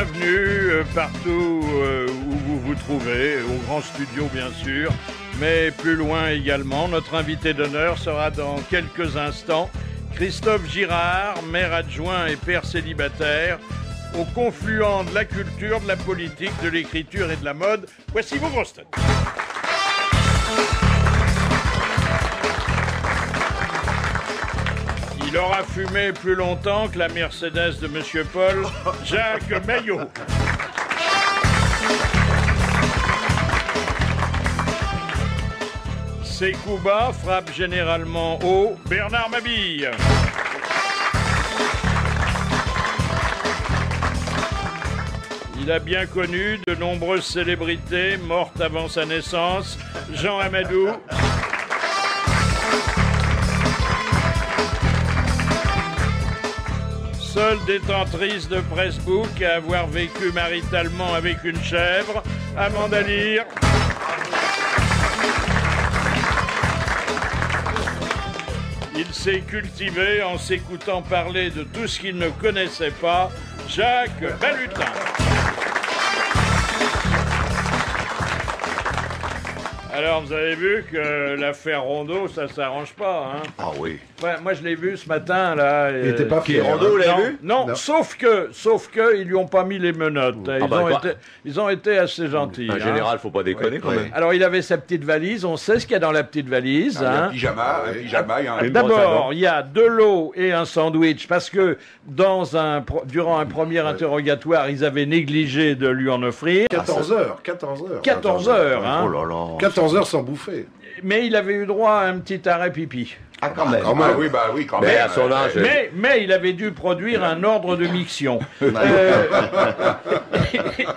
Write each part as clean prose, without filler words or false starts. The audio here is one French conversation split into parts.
bienvenue partout où vous vous trouvez, au grand studio bien sûr, mais plus loin également. Notre invité d'honneur sera dans quelques instants Christophe Girard, maire adjoint et père célibataire, au confluent de la culture, de la politique, de l'écriture et de la mode. Voici vos grosses têtes. Il aura fumé plus longtemps que la Mercedes de Monsieur Paul, Jacques Maillot. Ses coups bas frappent généralement haut, Bernard Mabille. Il a bien connu de nombreuses célébrités mortes avant sa naissance, Jean Amadou. Seule détentrice de Pressbook à avoir vécu maritalement avec une chèvre, Amanda Lear. Il s'est cultivé en s'écoutant parler de tout ce qu'il ne connaissait pas, Jacques Balutin. Alors, vous avez vu que l'affaire Rondeau, ça s'arrange pas, hein? Ah oui. Ouais, moi, je l'ai vu ce matin, là. Il était pas fier. Rondeau, vous l'avez vu? Non, sauf que, ils lui ont pas mis les menottes. Ils ont été assez gentils. En général, faut pas déconner quand même. Alors, il avait sa petite valise. On sait ce qu'il y a dans la petite valise. Un pyjama, il y a un... D'abord, il y a de l'eau et un sandwich parce que durant un premier interrogatoire, ils avaient négligé de lui en offrir. 14 heures. 14 heures, hein. Oh là là. 14 heures sans bouffer. Mais il avait eu droit à un petit arrêt pipi. Ah, quand même. Ah oui, quand même. Mais à son âge. Mais il avait dû produire un ordre de miction.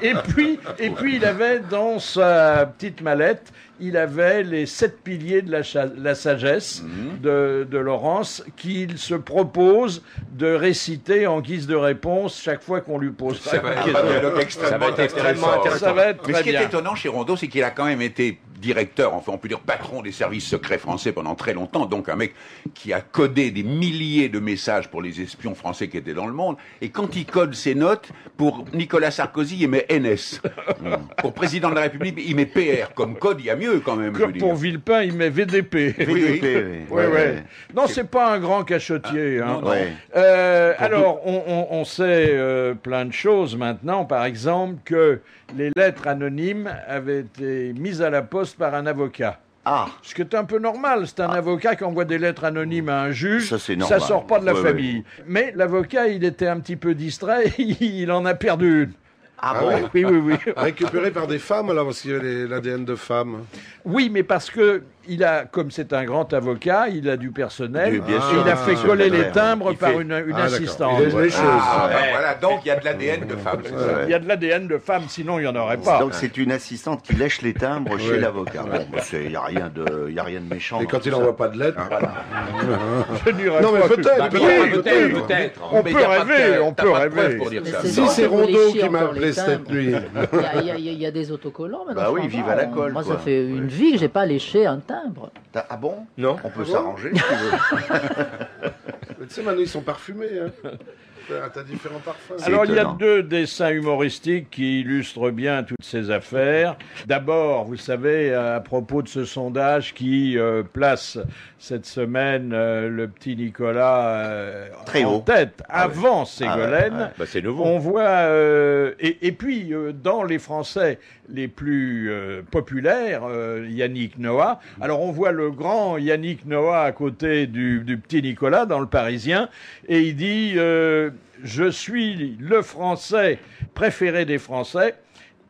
Et puis il avait dans sa petite mallette, il avait les 7 piliers de la sagesse de Laurence qu'il se propose de réciter en guise de réponse chaque fois qu'on lui pose Ça va être extrêmement intéressant. Ça va être Mais ce qui très est bien. étonnant chez Rondeau, c'est qu'il a quand même été directeur, enfin on peut dire patron des services secrets français pendant très longtemps, donc un mec qui a codé des milliers de messages pour les espions français qui étaient dans le monde, et quand il code ses notes, pour Nicolas Sarkozy, il met NS. Pour président de la République, il met PR. Comme code, il y a mieux quand même. Comme pour Villepin, il met VDP. Oui. Ouais. Non, c'est pas un grand cachotier. Hein. Non. Alors, on sait plein de choses maintenant. Par exemple, que les lettres anonymes avaient été mises à la poste par un avocat. Ah. Ce qui est un peu normal, c'est un avocat qui envoie des lettres anonymes à un juge, Ça, c'est normal. ça sort pas de la Ouais, famille. Mais l'avocat, il était un petit peu distrait, il en a perdu une. Ah Ah bon? ouais. Oui. Récupéré par des femmes, alors, parce qu'il y avait l'ADN de femmes. Oui, mais parce que comme c'est un grand avocat, il a du personnel, Oui, bien et sûr. il a fait coller les timbres Il par fait- une d'accord. assistante. Il a les choses. Voilà, donc il y a de l'ADN de femme, c'est ça. Il y a de l'ADN de femme, sinon il n'y en aurait pas. Donc c'est une assistante qui lèche les timbres chez Ouais. l'avocat. Bon, il n'y a rien de méchant. Et dans quand tout il ça. n'envoie pas de lettres, voilà. Je n'irais Non, mais pas peut-être, plus- peut-être. On peut rêver, on peut rêver. Pour dire ça. Si c'est Rondeau qui m'a appelé cette nuit. Il y a des autocollants maintenant. Bah oui, franchement. vive à la colle, Moi, quoi. ça fait une vie que j'ai pas léché un timbre. Ah bon? Non. On peut s'arranger si tu veux. Mais tu sais, maintenant, ils sont parfumés. Hein. T'as différents parfums. Alors, il y a étonnant. 2 dessins humoristiques qui illustrent bien toutes ces affaires. D'abord, vous savez, à propos de ce sondage qui place cette semaine le petit Nicolas Très en haut. tête, avant Ségolène, Bah, c'est nouveau. on voit... et puis, dans les Français les plus populaires, Yannick Noah. Alors, on voit le grand Yannick Noah à côté du petit Nicolas dans Le Parisien, et il dit... je suis le Français préféré des Français.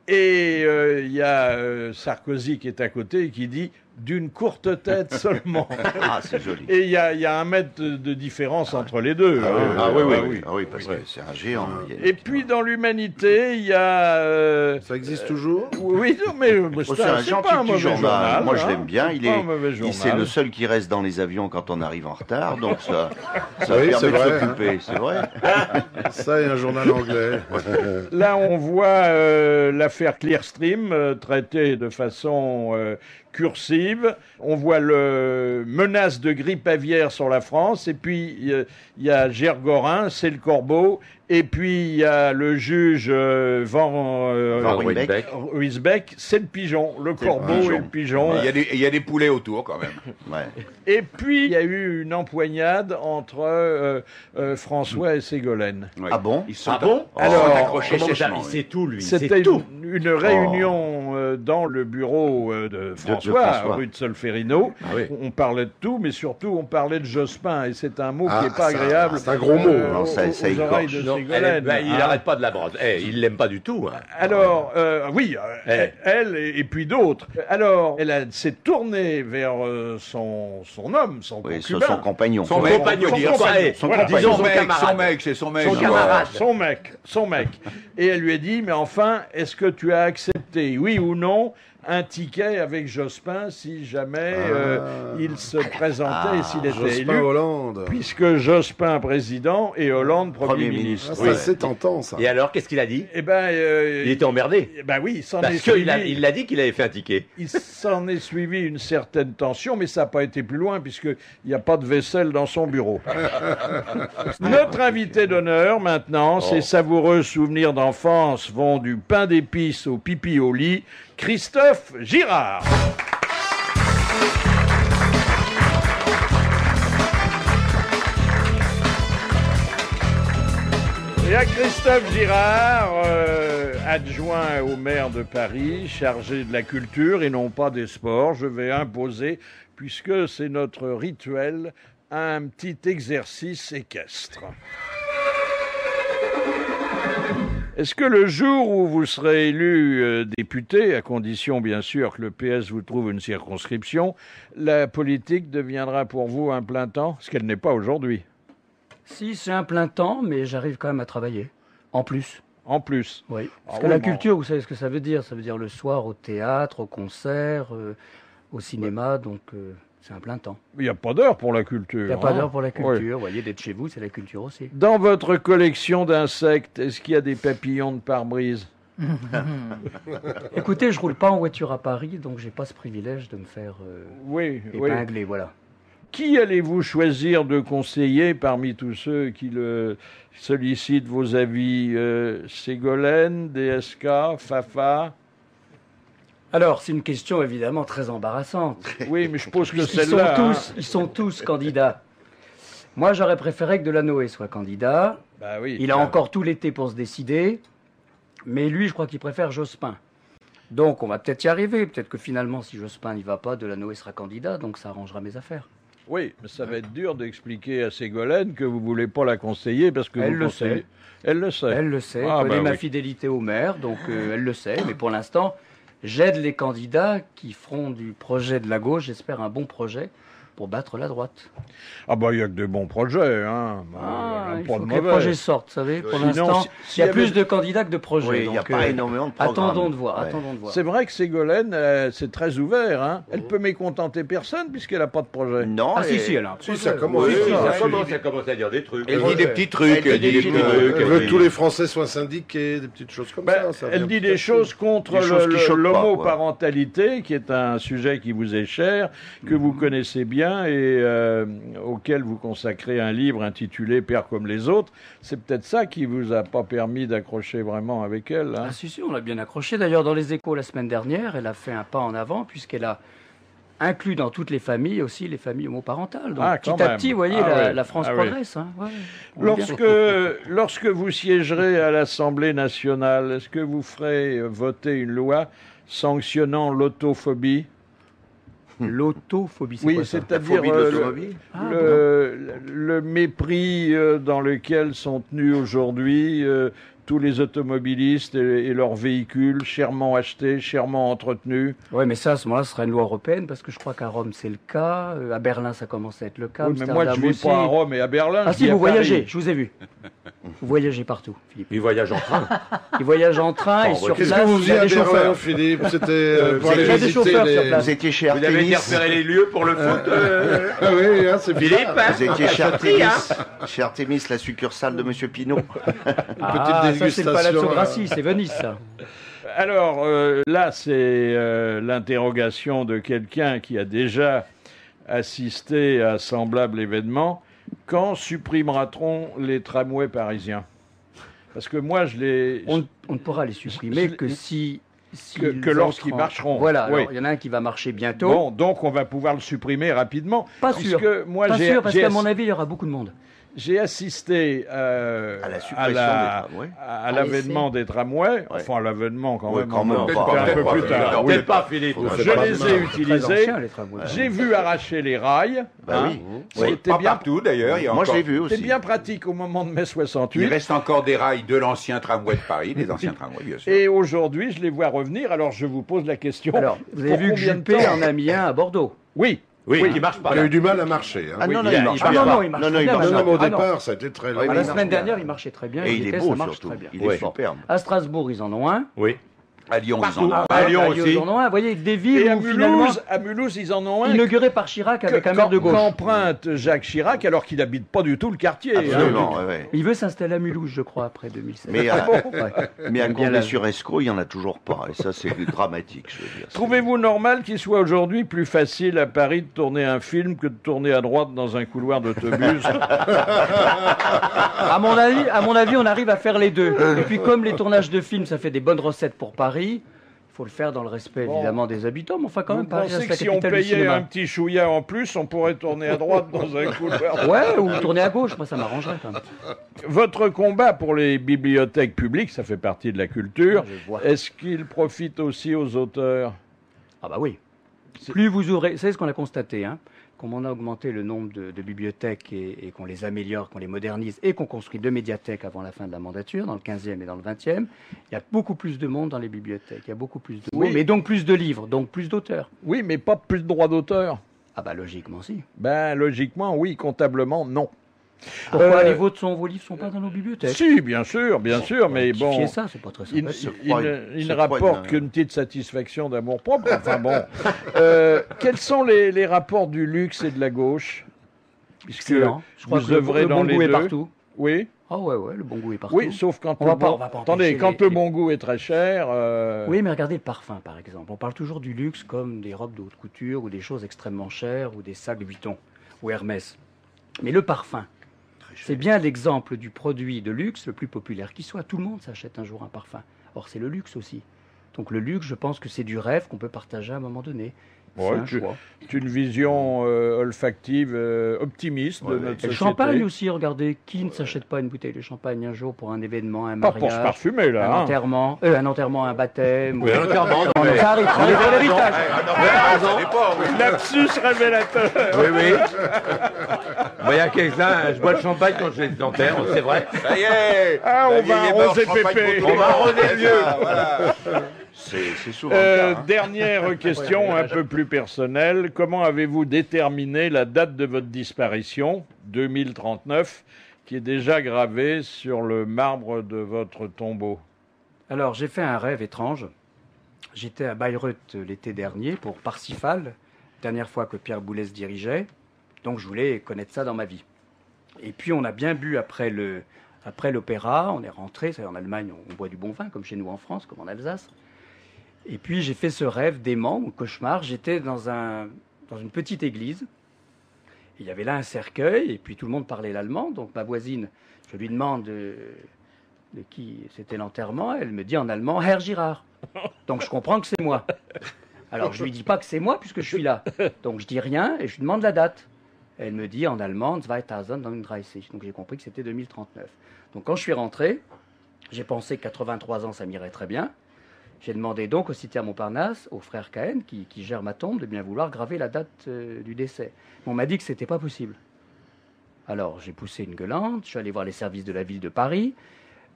Et il y a Sarkozy qui est à côté et qui dit d'une courte tête seulement. Ah, c'est joli. Et il y a 1 mètre de différence entre les deux. hein. Ah oui, parce que c'est un géant. Et puis dans l'humanité, il y a... Ça existe toujours? Oui, non, mais Oh, c'est un c'est gentil pas un petit mauvais journal. Moi, je hein. l'aime bien. C'est pas un mauvais C'est journal. le seul qui reste dans les avions quand on arrive en retard. Donc, ça Oui, permet c'est de vrai, s'occuper. C'est vrai. Ça et un journal anglais. Là, on voit l'affaire Clearstream traitée de façon cursive. On voit le menace de grippe aviaire sur la France. Et puis, il y a Gergorin, c'est le corbeau. Et puis, il y a le juge Van Ruysbeck, c'est le pigeon. Le corbeau et le pigeon. Il y a des poulets autour, quand même. Ouais. Et puis, il y a eu une empoignade entre François et Ségolène. Ouais. Ah bon? Ils sont Alors, accrochés Comment ça, sèchement. il sait tout, lui. C'était C'est tout. une réunion dans le bureau de François, François. rue de Solferino. Ah oui. On parlait de tout, mais surtout on parlait de Jospin. Et c'est un mot Ah, qui n'est pas ça, agréable. c'est un gros mot. Non, ça aux écorche. oreilles de Non, Ségolène. il hein. n'arrête pas de la brode. Il l'aime pas du tout. Hein. Alors, oui, Eh. elle et puis d'autres. Alors, elle s'est tournée vers son homme, son Oui, concubin. son compagnon. Son Ouais, compagnon, son dire compagnon. ça. Voilà. Disons Son mec, camarade. c'est son mec. Son ouais. camarade. Son mec. Et elle lui a dit, mais enfin, est-ce que tu as accepté, oui ou non, un ticket avec Jospin si jamais il se présentait et s'il était Jospin élu, Hollande. puisque Jospin président et Hollande Premier ministre. Ah, ça, c'est tentant, ça. Et alors, qu'est-ce qu'il a dit? Eh ben, Il était emmerdé. oui, il s'en est Parce suivi. qu'il a dit qu'il avait fait un ticket. Il s'en est suivi une certaine tension, mais ça n'a pas été plus loin, puisqu'il n'y a pas de vaisselle dans son bureau. Notre invité d'honneur, maintenant, ses savoureux souvenirs d'enfance vont du pain d'épices au pipi au lit, Christophe Girard. Et à Christophe Girard, adjoint au maire de Paris, chargé de la culture et non pas des sports, je vais imposer, puisque c'est notre rituel, un petit exercice équestre. Est-ce que le jour où vous serez élu député, à condition bien sûr que le PS vous trouve une circonscription, la politique deviendra pour vous un plein temps, ce qu'elle n'est pas aujourd'hui, Si, c'est un plein temps, mais j'arrive quand même à travailler. En plus. en plus? Oui. Parce Ah que oui, la bon. culture, vous savez ce que ça veut dire? Ça veut dire le soir au théâtre, au concert, au cinéma, donc c'est un plein temps. Il n'y a pas d'heure pour la culture. Il n'y a pas hein. d'heure pour la Oui. culture. Vous voyez, d'être chez vous, c'est la culture aussi. Dans votre collection d'insectes, est-ce qu'il y a des papillons de pare-brise? Écoutez, je roule pas en voiture à Paris, donc j'ai pas ce privilège de me faire Oui, oui. épingler, voilà. Qui allez-vous choisir de conseiller parmi tous ceux qui sollicitent vos avis? Ségolène, DSK, Fafa? Alors, c'est une question évidemment très embarrassante. Oui, mais je pose que Ils celle-là. hein. ils sont tous candidats. Moi, j'aurais préféré que Delanoë soit candidat. Bah oui. Il a encore tout l'été pour se décider. Mais lui, je crois qu'il préfère Jospin. Donc, on va peut-être y arriver. Peut-être que finalement, si Jospin n'y va pas, Delanoë sera candidat. Donc, ça arrangera mes affaires. Oui, mais ça va être dur d'expliquer à Ségolène que vous voulez pas la conseiller parce que Elle vous le conseillez. sait. Elle le sait. Elle le sait. Ah, Elle connaît bah ma oui. fidélité au maire. Donc, elle le sait. Mais pour l'instant, j'aide les candidats qui feront du projet de la gauche, j'espère un bon projet, pour battre la droite. Ah bah il n'y a que de bons projets, hein. Bah, il y en a Il pas faut de que les mauvais. projets sortent, vous savez. Pour Sinon, l'instant, s'il il y a y avait- plus de candidats que de projets. Oui, il n'y a donc, pas énormément de programmes. Attendons de voir, Ouais. attendons de voir. C'est vrai que Ségolène, c'est très ouvert, hein. Elle peut mécontenter personne puisqu'elle n'a pas de projet. Non, Ah si, et- si, elle a un Si, projet. ça commence. Oui, ça. ça commence à dire des trucs. Elle dit des petits trucs. Elle dit des petits trucs. Elle veut que tous les Français soient syndiqués, des petites choses comme Ben, ça. elle dit des choses contre Des choses qui choquent pas, quoi. l'homoparentalité, qui est un sujet qui vous est cher, que vous connaissez bien et auquel vous consacrez un livre intitulé Père comme les autres. C'est peut-être ça qui vous a pas permis d'accrocher vraiment avec elle. Hein. Ah si, on l'a bien accroché. D'ailleurs, dans les Échos la semaine dernière, elle a fait un pas en avant puisqu'elle a inclus dans toutes les familles aussi les familles homoparentales. Donc Ah, quand petit à même. petit, vous voyez, Ah oui. la France Ah oui. progresse. Hein. Ouais, on est bien. Lorsque vous siégerez à l'Assemblée nationale, est-ce que vous ferez voter une loi sanctionnant l'autophobie? L'autophobie, c'est Oui, quoi ça? c'est-à-dire phobie de l'automobile. le mépris dans lequel sont tenus aujourd'hui tous les automobilistes et leurs véhicules, chèrement achetés, chèrement entretenus. Oui, mais ça, à ce moment-là, ce sera une loi européenne, parce que je crois qu'à Rome, c'est le cas. À Berlin, ça commence à être le cas. Oui, mais moi, je Amsterdam ne vis aussi. pas à Rome et à Berlin. Ah je si, vis à vous voyagez, Paris. je vous ai vu. Vous voyagez partout, Philippe. Il voyage en train. Il voyage en train et sur Qu'est-ce place, que vous il y faisiez a à des Berlin, chauffeurs. Philippe? C'était pour il y aller a des visiter chauffeurs sur les... place. Vous étiez chez Vous avez été Artemis. repérer les lieux pour le foot Ah oui, hein, c'est Philippe, bizarre. hein Vous étiez chez Artemis. hein. Chez Artemis, la succurale de Monsieur Pinot. Ah, ça, c'est le Palazzo dégustation, Grassi, c'est Venise, ça. Alors, là, c'est l'interrogation de quelqu'un qui a déjà assisté à semblable événement. Quand supprimera-t-on les tramways parisiens? Parce que moi, On ne pourra les supprimer que si... que lorsqu'ils marcheront. Voilà, Oui. alors, il y en a un qui va marcher bientôt. Bon, donc on va pouvoir le supprimer rapidement. Pas puisque sûr. Moi, Pas sûr, parce j'ai qu'à mon avis, il y aura beaucoup de monde. J'ai assisté la suppression des tramways. à l'avènement des tramways, enfin à l'avènement quand Ouais, même, quand même un peu pas. plus tard. Oui. Peut-être pas, Philippe. Je les ai Très utilisés. anciens, les tramways. J'ai vu arracher les rails. Bah oui. C'était Pas bien, partout d'ailleurs. Il y a Moi, je encore- l'ai vu aussi. c'était bien pratique au moment de mai Il 68. reste encore des rails de l'ancien tramway de Paris, des anciens tramways, bien sûr. Et aujourd'hui, je les vois revenir. Alors, je vous pose la question. Alors, vous avez pour vu que combien de Juppé temps en a mis un à Bordeaux. Oui. Oui, qui marche pas. Il a eu du mal à marcher. Hein. Ah non, non, il il a- marche Ah pas. non, non, il marche Non, non, très il bien, marche Non, maintenant. mais au pas. Ah non. départ, ça a été très Oui, long. mais La il semaine marche dernière, bien. il marchait très bien. Et il il est était, beau ça marche surtout. très bien. Il Oui. est superbe. À Strasbourg, ils en ont un. Oui. À Lyon, ils en ont. À Lyon Lyon, aussi. ils en ont un. Vous voyez, des villes Et à où finalement, Mulhouse, ils en ont un. inauguré par Chirac avec un maire de gauche. Qu'emprunte Jacques Chirac, alors qu'il n'habite pas du tout le quartier. hein. Absolument, ouais, ouais. Il veut s'installer à Mulhouse, je crois, après 2007. Mais, Ouais. mais à J'aime bien la- Condé-sur-Escaut, il n'y en a toujours pas. Et ça, c'est dramatique, je veux dire. Trouvez-vous normal qu'il soit aujourd'hui plus facile à Paris de tourner un film que de tourner à droite dans un couloir d'autobus? À mon avis, on arrive à faire les deux. Et puis, comme les tournages de films, ça fait des bonnes recettes pour Paris, il faut le faire dans le respect, Bon. évidemment, des habitants. Mais enfin, quand Vous même, Paris pensez reste que la si on capitale du payait cinéma. un petit chouïa en plus, on pourrait tourner à droite dans un couloir? Ouais, ou tourner à gauche, moi, ça m'arrangerait quand même. Votre combat pour les bibliothèques publiques, ça fait partie de la culture. Je vois. Est-ce qu'il profite aussi aux auteurs? Ah bah oui. Plus vous ouvrez, c'est ce qu'on a constaté, hein, comme on a augmenté le nombre de bibliothèques et qu'on les améliore, qu'on les modernise et qu'on construit 2 médiathèques avant la fin de la mandature, dans le 15e et dans le 20e, il y a beaucoup plus de monde dans les bibliothèques, il y a beaucoup plus de Oui. mots, mais donc plus de livres, donc plus d'auteurs. Oui, mais pas plus de droits d'auteur. Ah bah logiquement si. Ben, logiquement, oui. Comptablement, non. Pourquoi vos livres sont pas dans nos bibliothèques? Si, bien sûr, mais bon. Quantifier ça, c'est pas très Il, sympathique. il c'est ne rapporte pas qu'une petite satisfaction d'amour-propre. Enfin bon. Quels sont les rapports du luxe et de la gauche? Puisque Excellent. Je crois vous que le œuvrez dans bon les goût est deux. partout. Oui, Ah ouais, le bon goût est partout. oui, sauf quand On le va pas- bon... on va pas Attendez, empêcher quand les- le bon goût est très cher. Oui, mais regardez le parfum, par exemple. On parle toujours du luxe comme des robes de haute couture ou des choses extrêmement chères ou des sacs Vuitton ou Hermès. Mais le parfum, c'est bien l'exemple du produit de luxe le plus populaire qui soit. Tout le monde s'achète un jour un parfum. Or, c'est le luxe aussi. Donc le luxe, je pense que c'est du rêve qu'on peut partager à un moment donné. C'est Ouais, un choix. C'est une vision olfactive optimiste de notre Et le société. champagne aussi, regardez, qui ne s'achète pas une bouteille de champagne un jour pour un événement, un Pas mariage, pour se parfumer, là. un hein. enterrement, un baptême. Oui, un enterrement, Non, mais ça arrive pour l'héritage. Lapsus révélateur. Oui, oui. Moi, il y a quelqu'un, je bois le champagne quand je les enterre, c'est vrai. Ça y est. Ah, on La va vieille est arroser morte, champagne Pépé. pour tout On va le monde. arroser le vieux. Voilà. C'est souvent le cas. Hein. Dernière question un peu plus personnelle. Comment avez-vous déterminé la date de votre disparition, 2039, qui est déjà gravée sur le marbre de votre tombeau? Alors, j'ai fait un rêve étrange. J'étais à Bayreuth l'été dernier pour Parsifal, dernière fois que Pierre Boulez dirigeait. Donc, je voulais connaître ça dans ma vie. Et puis, on a bien bu après l'opéra. On est rentré. En Allemagne, on boit du bon vin, comme chez nous en France, comme en Alsace. Et puis, j'ai fait ce rêve dément ou cauchemar. J'étais dans une petite église. Il y avait là un cercueil, et puis tout le monde parlait l'allemand. Donc, ma voisine, je lui demande de qui c'était l'enterrement. Elle me dit en allemand « Herr Girard ». Donc, je comprends que c'est moi. Alors, je lui dis pas que c'est moi, puisque je suis là. Donc, je dis rien, et je lui demande la date. Elle me dit en allemand « 2039 ». Donc, j'ai compris que c'était 2039. Donc, quand je suis rentré, j'ai pensé que 83 ans, ça m'irait très bien. J'ai demandé donc au cimetière Montparnasse, au frère Cahen, qui gère ma tombe, de bien vouloir graver la date du décès. On m'a dit que c'était pas possible. Alors j'ai poussé une gueulante, je suis allé voir les services de la ville de Paris,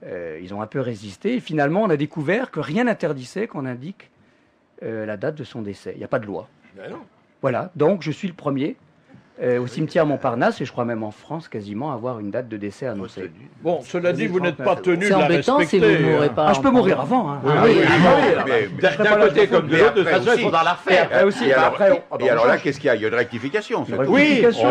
ils ont un peu résisté, et finalement on a découvert que rien n'interdisait qu'on indique la date de son décès. Il n'y a pas de loi. Ben non. Voilà, donc je suis le premier au cimetière Montparnasse, et je crois même en France quasiment avoir une date de décès annoncée. Bon, cela dit, vous n'êtes pas tenu de C'est la embêtant si respecter. vous ne mourrez pas. Ah, je peux mourir avant. Hein. Ah oui, D'un côté comme de l'autre, de toute façon, il faudra la refaire. Après aussi, Et alors, après, et alors là, qu'est-ce qu'il y a? Il y a une rectification. c'est tout. rectification.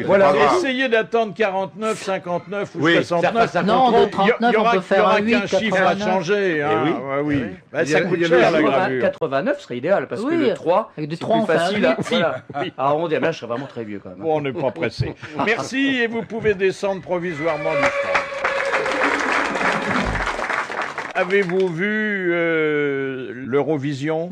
Voilà. Essayez d'attendre 49, 59 ou Oui, 69. ça Non, de 39, on peut faire un 8, qu'un chiffre à 89. changer. Hein. oui. Ouais, oui. Bah, Il y ça a- coûte il y a cher, le la jour, gravure. 89 serait idéal, parce Oui, que le 3, avec du c'est 3, plus on fait un facile à, 8. voilà, à arrondir. Là, je serais vraiment très vieux quand même. Bon, on n'est pas pressé. Merci et vous pouvez descendre provisoirement du stand. Avez-vous vu l'Eurovision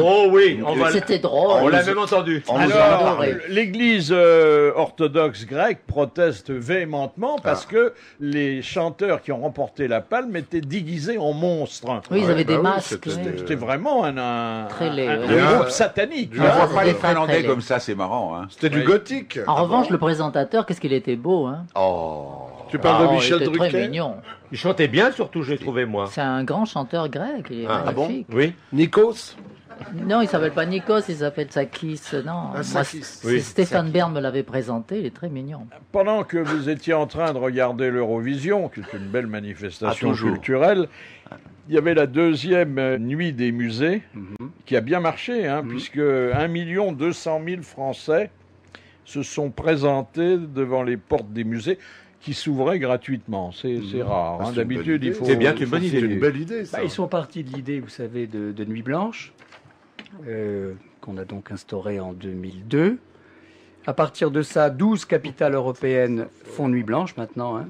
Oh oui, on va. C'était On drôle. l'a même entendu. On nous en a Alors, parlé. l'Église orthodoxe grecque proteste véhémentement parce que les chanteurs qui ont remporté la palme étaient déguisés en monstres. Oui, ils Ouais, avaient bah des oui, masques. c'était- oui. C'était vraiment un Très laid, un ouais. groupe satanique. On ne voit pas les C'était très, Finlandais très laid. comme ça, c'est marrant. Hein. C'était du gothique. En revanche, le présentateur, qu'est-ce qu'il était beau, hein. Oh. Tu parles de Oh, Michel il était très Drucker. mignon. Il chantait bien, surtout, j'ai trouvé, moi. C'est un grand chanteur grec, il est Ah, magnifique. Oui. Nikos. Non, il s'appelle pas Nikos, il s'appelle Sakis. Non, Ah, moi, Sakis. Oui, Stéphane Bern me l'avait présenté, il est très mignon. Pendant que vous étiez en train de regarder l'Eurovision, qui est une belle manifestation toujours. culturelle, il y avait la deuxième nuit des musées, qui a bien marché, hein, puisque 1 200 000 Français se sont présentés devant les portes des musées qui s'ouvraient gratuitement. C'est rare. Ah, hein. c'est une D'habitude, bonne il faut... C'est bien, c'est une bonne C'est idée. une belle idée, ça. Bah, ils sont partis de l'idée, vous savez, de Nuit Blanche, qu'on a donc instaurée en 2002. À partir de ça, 12 capitales européennes font Nuit Blanche maintenant. Hein.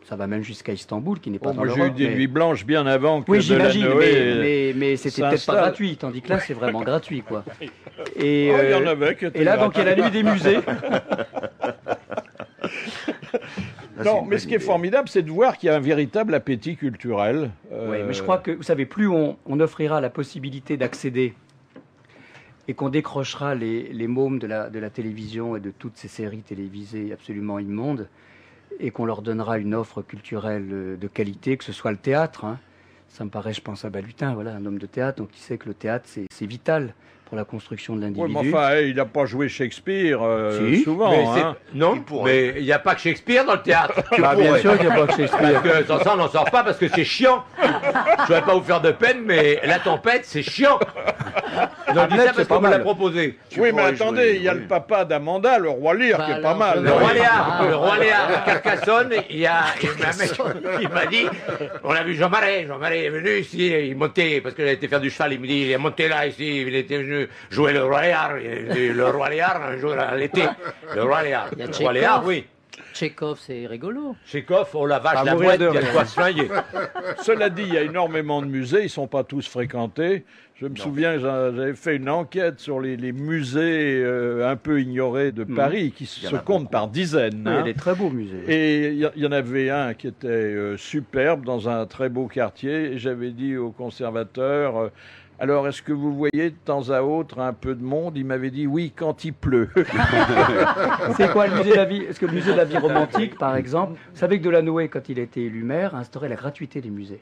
Ça va même jusqu'à Istanbul, qui n'est pas Oh, dans moi, j'ai eu l'Europe. des mais- nuits blanches bien avant que Oui, de la j'imagine, Noé. mais c'était peut-être s'installe. pas gratuit, tandis que là, c'est vraiment gratuit, quoi. Et, Oh, il y en avait qui étaient et là, donc, il y a la gratuits. nuit des musées. Là, c'est Non, une mais bonne ce qui est idée. formidable, c'est de voir qu'il y a un véritable appétit culturel. Oui, mais je crois que, vous savez, plus on offrira la possibilité d'accéder et qu'on décrochera les mômes de la télévision et de toutes ces séries télévisées absolument immondes, et qu'on leur donnera une offre culturelle de qualité, que ce soit le théâtre. Hein. Ça me paraît, je pense à Balutin, voilà, un homme de théâtre, donc il sait que le théâtre, c'est vital pour la construction de Oui, l'individu. mais enfin, il n'a pas joué Shakespeare Si, souvent. Mais hein. non, Il pourrait. mais il n'y a pas que Shakespeare dans le théâtre. Bah, bien sûr qu'il n'y a pas que Shakespeare. Parce que sans ça, on n'en sort pas parce que c'est chiant. Je ne vais pas vous faire de peine, mais la tempête, c'est chiant. Donc, Hamlet, dis ça c'est parce pas qu'on me l'a mal. proposé. Oui, mais pourrais attendez, jouer, il y a oui. le papa d'Amanda, le roi Lear, Bah qui est alors, pas mal. je Le vois. roi Léar, Ah. le roi Léar à Carcassonne, il y a un mec qui m'a dit, on a vu Jean Marais est venu ici, il montait, parce qu'il a été faire du cheval, il me dit, il est monté là ici, il était venu jouer le roi Léar, le roi Léar, un jour à l'été, le roi Léar. Il y a Le roi Léar, Tchekhov. oui. Tchekhov, c'est rigolo. Tchekhov, oh la vache, À la mourir boîte, de il y a de rire. quoi se flinguer. Cela dit, il y a énormément de musées, ils ne sont pas tous fréquentés. Je me souviens, j'avais fait une enquête sur les musées un peu ignorés de Paris, qui y en se a comptent beaucoup. par dizaines. Oui, il y a hein. des très beaux musées. Et il y en avait un qui était superbe dans un très beau quartier. Et j'avais dit au conservateur, alors est-ce que vous voyez de temps à autre un peu de monde? Il m'avait dit oui quand il pleut. C'est quoi le musée de la vie? Est-ce que le musée de la vie romantique, par exemple, vous savez que Delanoë, quand il a été élu maire, a instauré la gratuité des musées.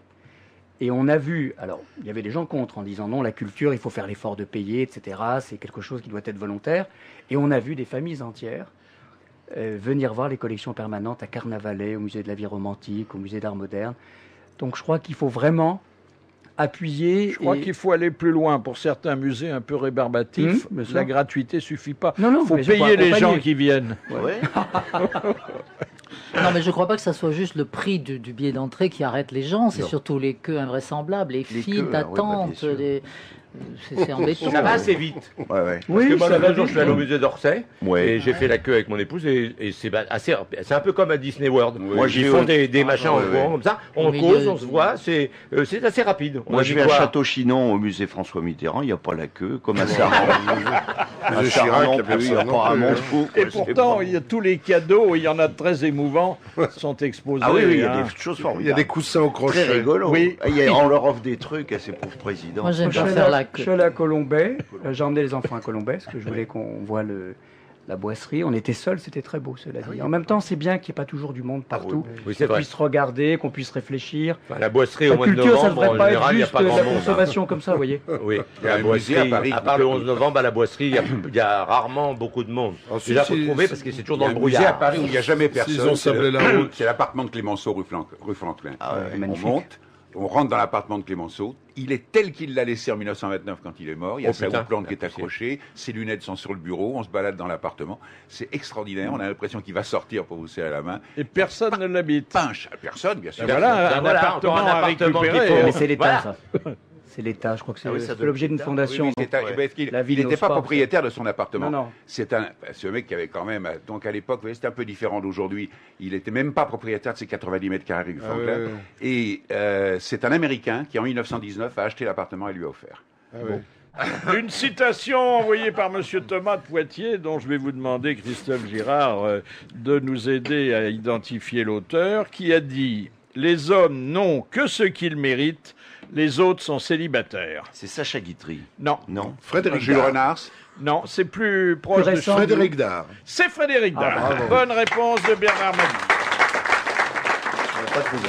Et on a vu, alors il y avait des gens contre en disant non, la culture, il faut faire l'effort de payer, etc. C'est quelque chose qui doit être volontaire. Et on a vu des familles entières venir voir les collections permanentes à Carnavalet, au musée de la vie romantique, au musée d'art moderne. Donc je crois qu'il faut vraiment appuyer. Je crois qu'il faut aller plus loin. Pour certains musées un peu rébarbatifs, bien sûr. la gratuité suffit pas. Non, non, Il faut mais il faut payer les accompagner. gens qui viennent. Ouais. Non, mais je crois pas que ça soit juste le prix du billet d'entrée qui arrête les gens, c'est Non. surtout les queues invraisemblables, les files queues, oui, bah, bien d'attente, sûr. c'est embêtant. Ça va assez vite. Ouais, ouais. Parce que moi, ça va l'autre jour, vite, je suis allé au oui. musée d'Orsay Ouais. et j'ai fait la queue avec mon épouse et c'est assez, c'est un peu comme à Disney World. Moi, Ils j'y font vais des machins en ouais, ouais. courant comme ça, on Au milieu cause, on se du- voit, c'est assez rapide. On Moi, a je dit vais à quoi Château-Chinon, au musée François Mitterrand, il n'y a pas la queue, comme à Saran. À Chirac, Saran non il y a plus, il n'y a personne non pas un plus, monde hein. fou. Et quoi, c'est pourtant, pas- il y a tous les cadeaux, il y en a de très émouvants, sont exposés. Ah oui, oui, il y a hein. des choses Il y a formidables. des coussins au Très crochet. rigolo. Oui. On leur offre des trucs à ces pauvres présidents. Moi, j'aime Je pas suis faire allé la je queue. suis allé à Colombay. J'ai emmené les enfants à Colombay parce que je voulais qu'on voit la boisserie. On était seuls, c'était très beau, cela dit. En même temps, c'est bien qu'il n'y ait pas toujours du monde partout. Oui, c'est qu'on vrai. puisse regarder, qu'on puisse réfléchir. Enfin, la boisserie La au mois de culture, ça ne novembre, devrait en pas général, être il n'y a juste pas de grand la monde. consommation comme ça, vous voyez. Oui, Il y a un musée à Paris. À part le 11 novembre, à la boisserie, il y a rarement beaucoup de monde. Ensuite, Déjà, faut si- trouver parce que c'est toujours Il y dans a le un musée à brouillard. Paris où il n'y a jamais S'ils personne. ont C'est sablé la route. c'est l'appartement de Clémenceau, rue Franklin. Ah ouais, On magnifique. monte, on rentre dans l'appartement de Clémenceau. Il est tel qu'il l'a laissé en 1929 quand il est mort. Il y a Oh, sa putain, houppelande qui est la poussière. accrochée. Ses lunettes sont sur le bureau. On se balade dans l'appartement. C'est extraordinaire. On a l'impression qu'il va sortir pour vous serrer la main. Et personne ne l'habite. Pas un chat, personne, bien sûr. Ben voilà, un appartement encore un à appartement récupérer. qu'il faut- Mais c'est l'État, Voilà. ça. C'est l'État, je crois que c'est Ah oui, ça c'est doit l'objet être d'une l'État. fondation. Oui, mais donc, la ville ville n'était n'ose pas pas, propriétaire de son appartement. Non, non. C'est un mec qui avait quand même, donc à l'époque, vous voyez, c'était un peu différent d'aujourd'hui. Il était même pas propriétaire de ses 90 mètres carrés rue Ah Franklin. ouais. Et c'est un Américain qui, en 1919, a acheté l'appartement et lui a offert. Ah ouais. Une citation envoyée par Monsieur Thomas de Poitiers, dont je vais vous demander, Christophe Girard, de nous aider à identifier l'auteur, qui a dit « Les hommes n'ont que ce qu'ils méritent, les autres sont célibataires. C'est Sacha Guitry. » Non, Non. Frédéric Jules Dard. Renard. non, c'est plus proche Plus de récent. Frédéric Dard. C'est Frédéric Dard. bravo. Bonne réponse de Bernard Mabie. Pas trouvé.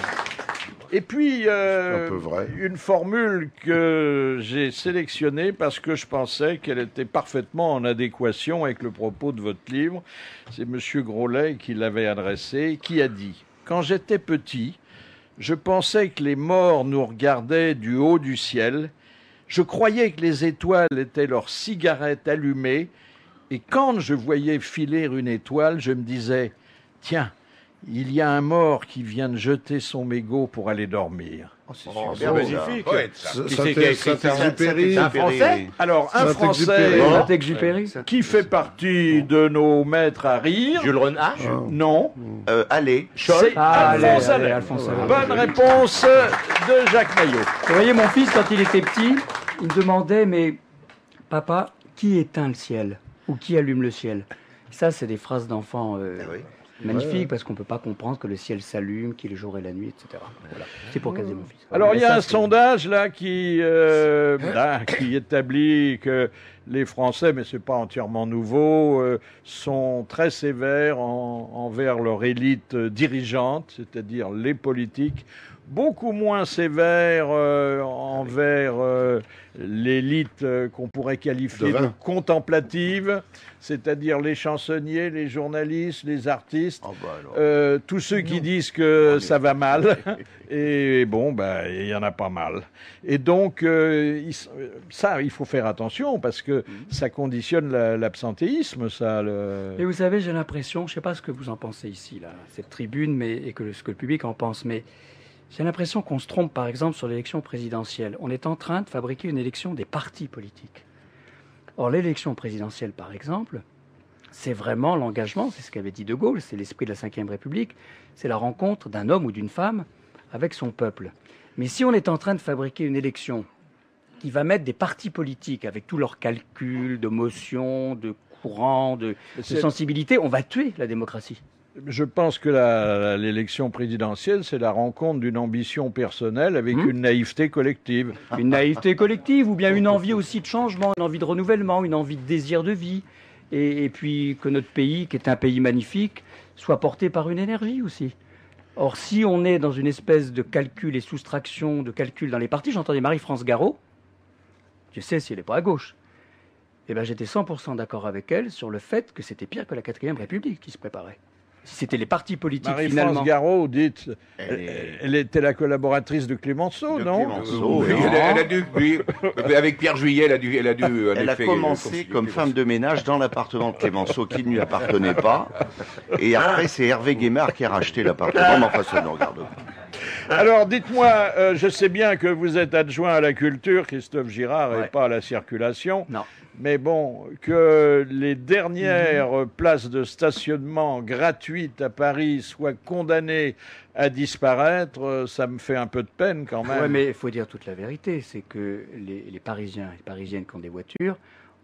Et puis, un peu vrai. une formule que j'ai sélectionnée parce que je pensais qu'elle était parfaitement en adéquation avec le propos de votre livre. C'est Monsieur Groslay qui l'avait adressé, qui a dit « Quand j'étais petit, je pensais que les morts nous regardaient du haut du ciel. Je croyais que les étoiles étaient leurs cigarettes allumées. Et quand je voyais filer une étoile, je me disais « Tiens, il y a un mort qui vient de jeter son mégot pour aller dormir. » C'est Oh, super beau, ça. magnifique. Poète, ça. Qui c'est qui a écrit ça Saint-Exupéry. C'est un Français Alors, un Saint-Exupéry. Français Oh. Saint-Exupéry. qui fait partie de nos maîtres à rire. Jules Renard. Non, Allez. c'est Allez, Alphonse allez, Allais. Alphonse Allais. Bonne réponse de Jacques Maillot. Vous voyez, mon fils, quand il était petit, il me demandait, mais papa, qui éteint le ciel? Ou qui allume le ciel? Ça, c'est des phrases d'enfants Oui. magnifiques, parce qu'on ne peut pas comprendre que le ciel s'allume, qu'il est jour et la nuit, etc. Voilà. C'est pour caser mon fils. Alors, il y a Ça, un c'est- sondage là qui établit que les Français, mais c'est pas entièrement nouveau, sont très sévères envers leur élite dirigeante, c'est-à-dire les politiques, beaucoup moins sévères envers l'élite qu'on pourrait qualifier de Devin. contemplative, c'est-à-dire les chansonniers, les journalistes, les artistes. Oh, bah alors. Tous ceux qui disent que ça va mal, et bon, ben, il y en a pas mal. Et donc, ça, il faut faire attention parce que ça conditionne l'absentéisme, ça. Et vous savez, j'ai l'impression, je ne sais pas ce que vous en pensez ici, là, cette tribune, et ce que le public en pense, mais j'ai l'impression qu'on se trompe, par exemple, sur l'élection présidentielle. On est en train de fabriquer une élection des partis politiques. Or, l'élection présidentielle, par exemple, c'est vraiment l'engagement, c'est ce qu'avait dit De Gaulle, c'est l'esprit de la Ve République, c'est la rencontre d'un homme ou d'une femme avec son peuple. Mais si on est en train de fabriquer une élection qui va mettre des partis politiques avec tous leurs calculs de motion, de courant, de sensibilité, on va tuer la démocratie. Je pense que l'élection présidentielle, c'est la rencontre d'une ambition personnelle avec une naïveté collective. Une naïveté collective ou bien une envie aussi de changement, une envie de renouvellement, une envie de désir de vie. Et puis que notre pays, qui est un pays magnifique, soit porté par une énergie aussi. Or, si on est dans une espèce de calcul et soustraction de calcul dans les partis, j'entendais Marie-France Garot, je sais si elle n'est pas à gauche, eh ben, j'étais 100% d'accord avec elle sur le fait que c'était pire que la 4e République qui se préparait. Si c'était les partis politiques finalement... Marie-France Garot, dites, Elle elle était la collaboratrice de Clémenceau, De non Clémenceau, Oui, oui. elle a dû, oui, avec Pierre Juillet, elle a dû, en Elle a effet, commencé constituer comme quelque femme chose. de ménage dans l'appartement de Clémenceau qui ne lui appartenait pas. Et après, c'est Hervé Guémard qui a racheté l'appartement. Mais enfin, ça ne regarde pas. Alors, dites-moi, je sais bien que vous êtes adjoint à la culture, Christophe Girard, et Ouais. pas à la circulation. Non. Mais bon, que les dernières places de stationnement gratuites à Paris soient condamnées à disparaître, ça me fait un peu de peine quand même. Oui, mais il faut dire toute la vérité, c'est que les Parisiens et les Parisiennes qui ont des voitures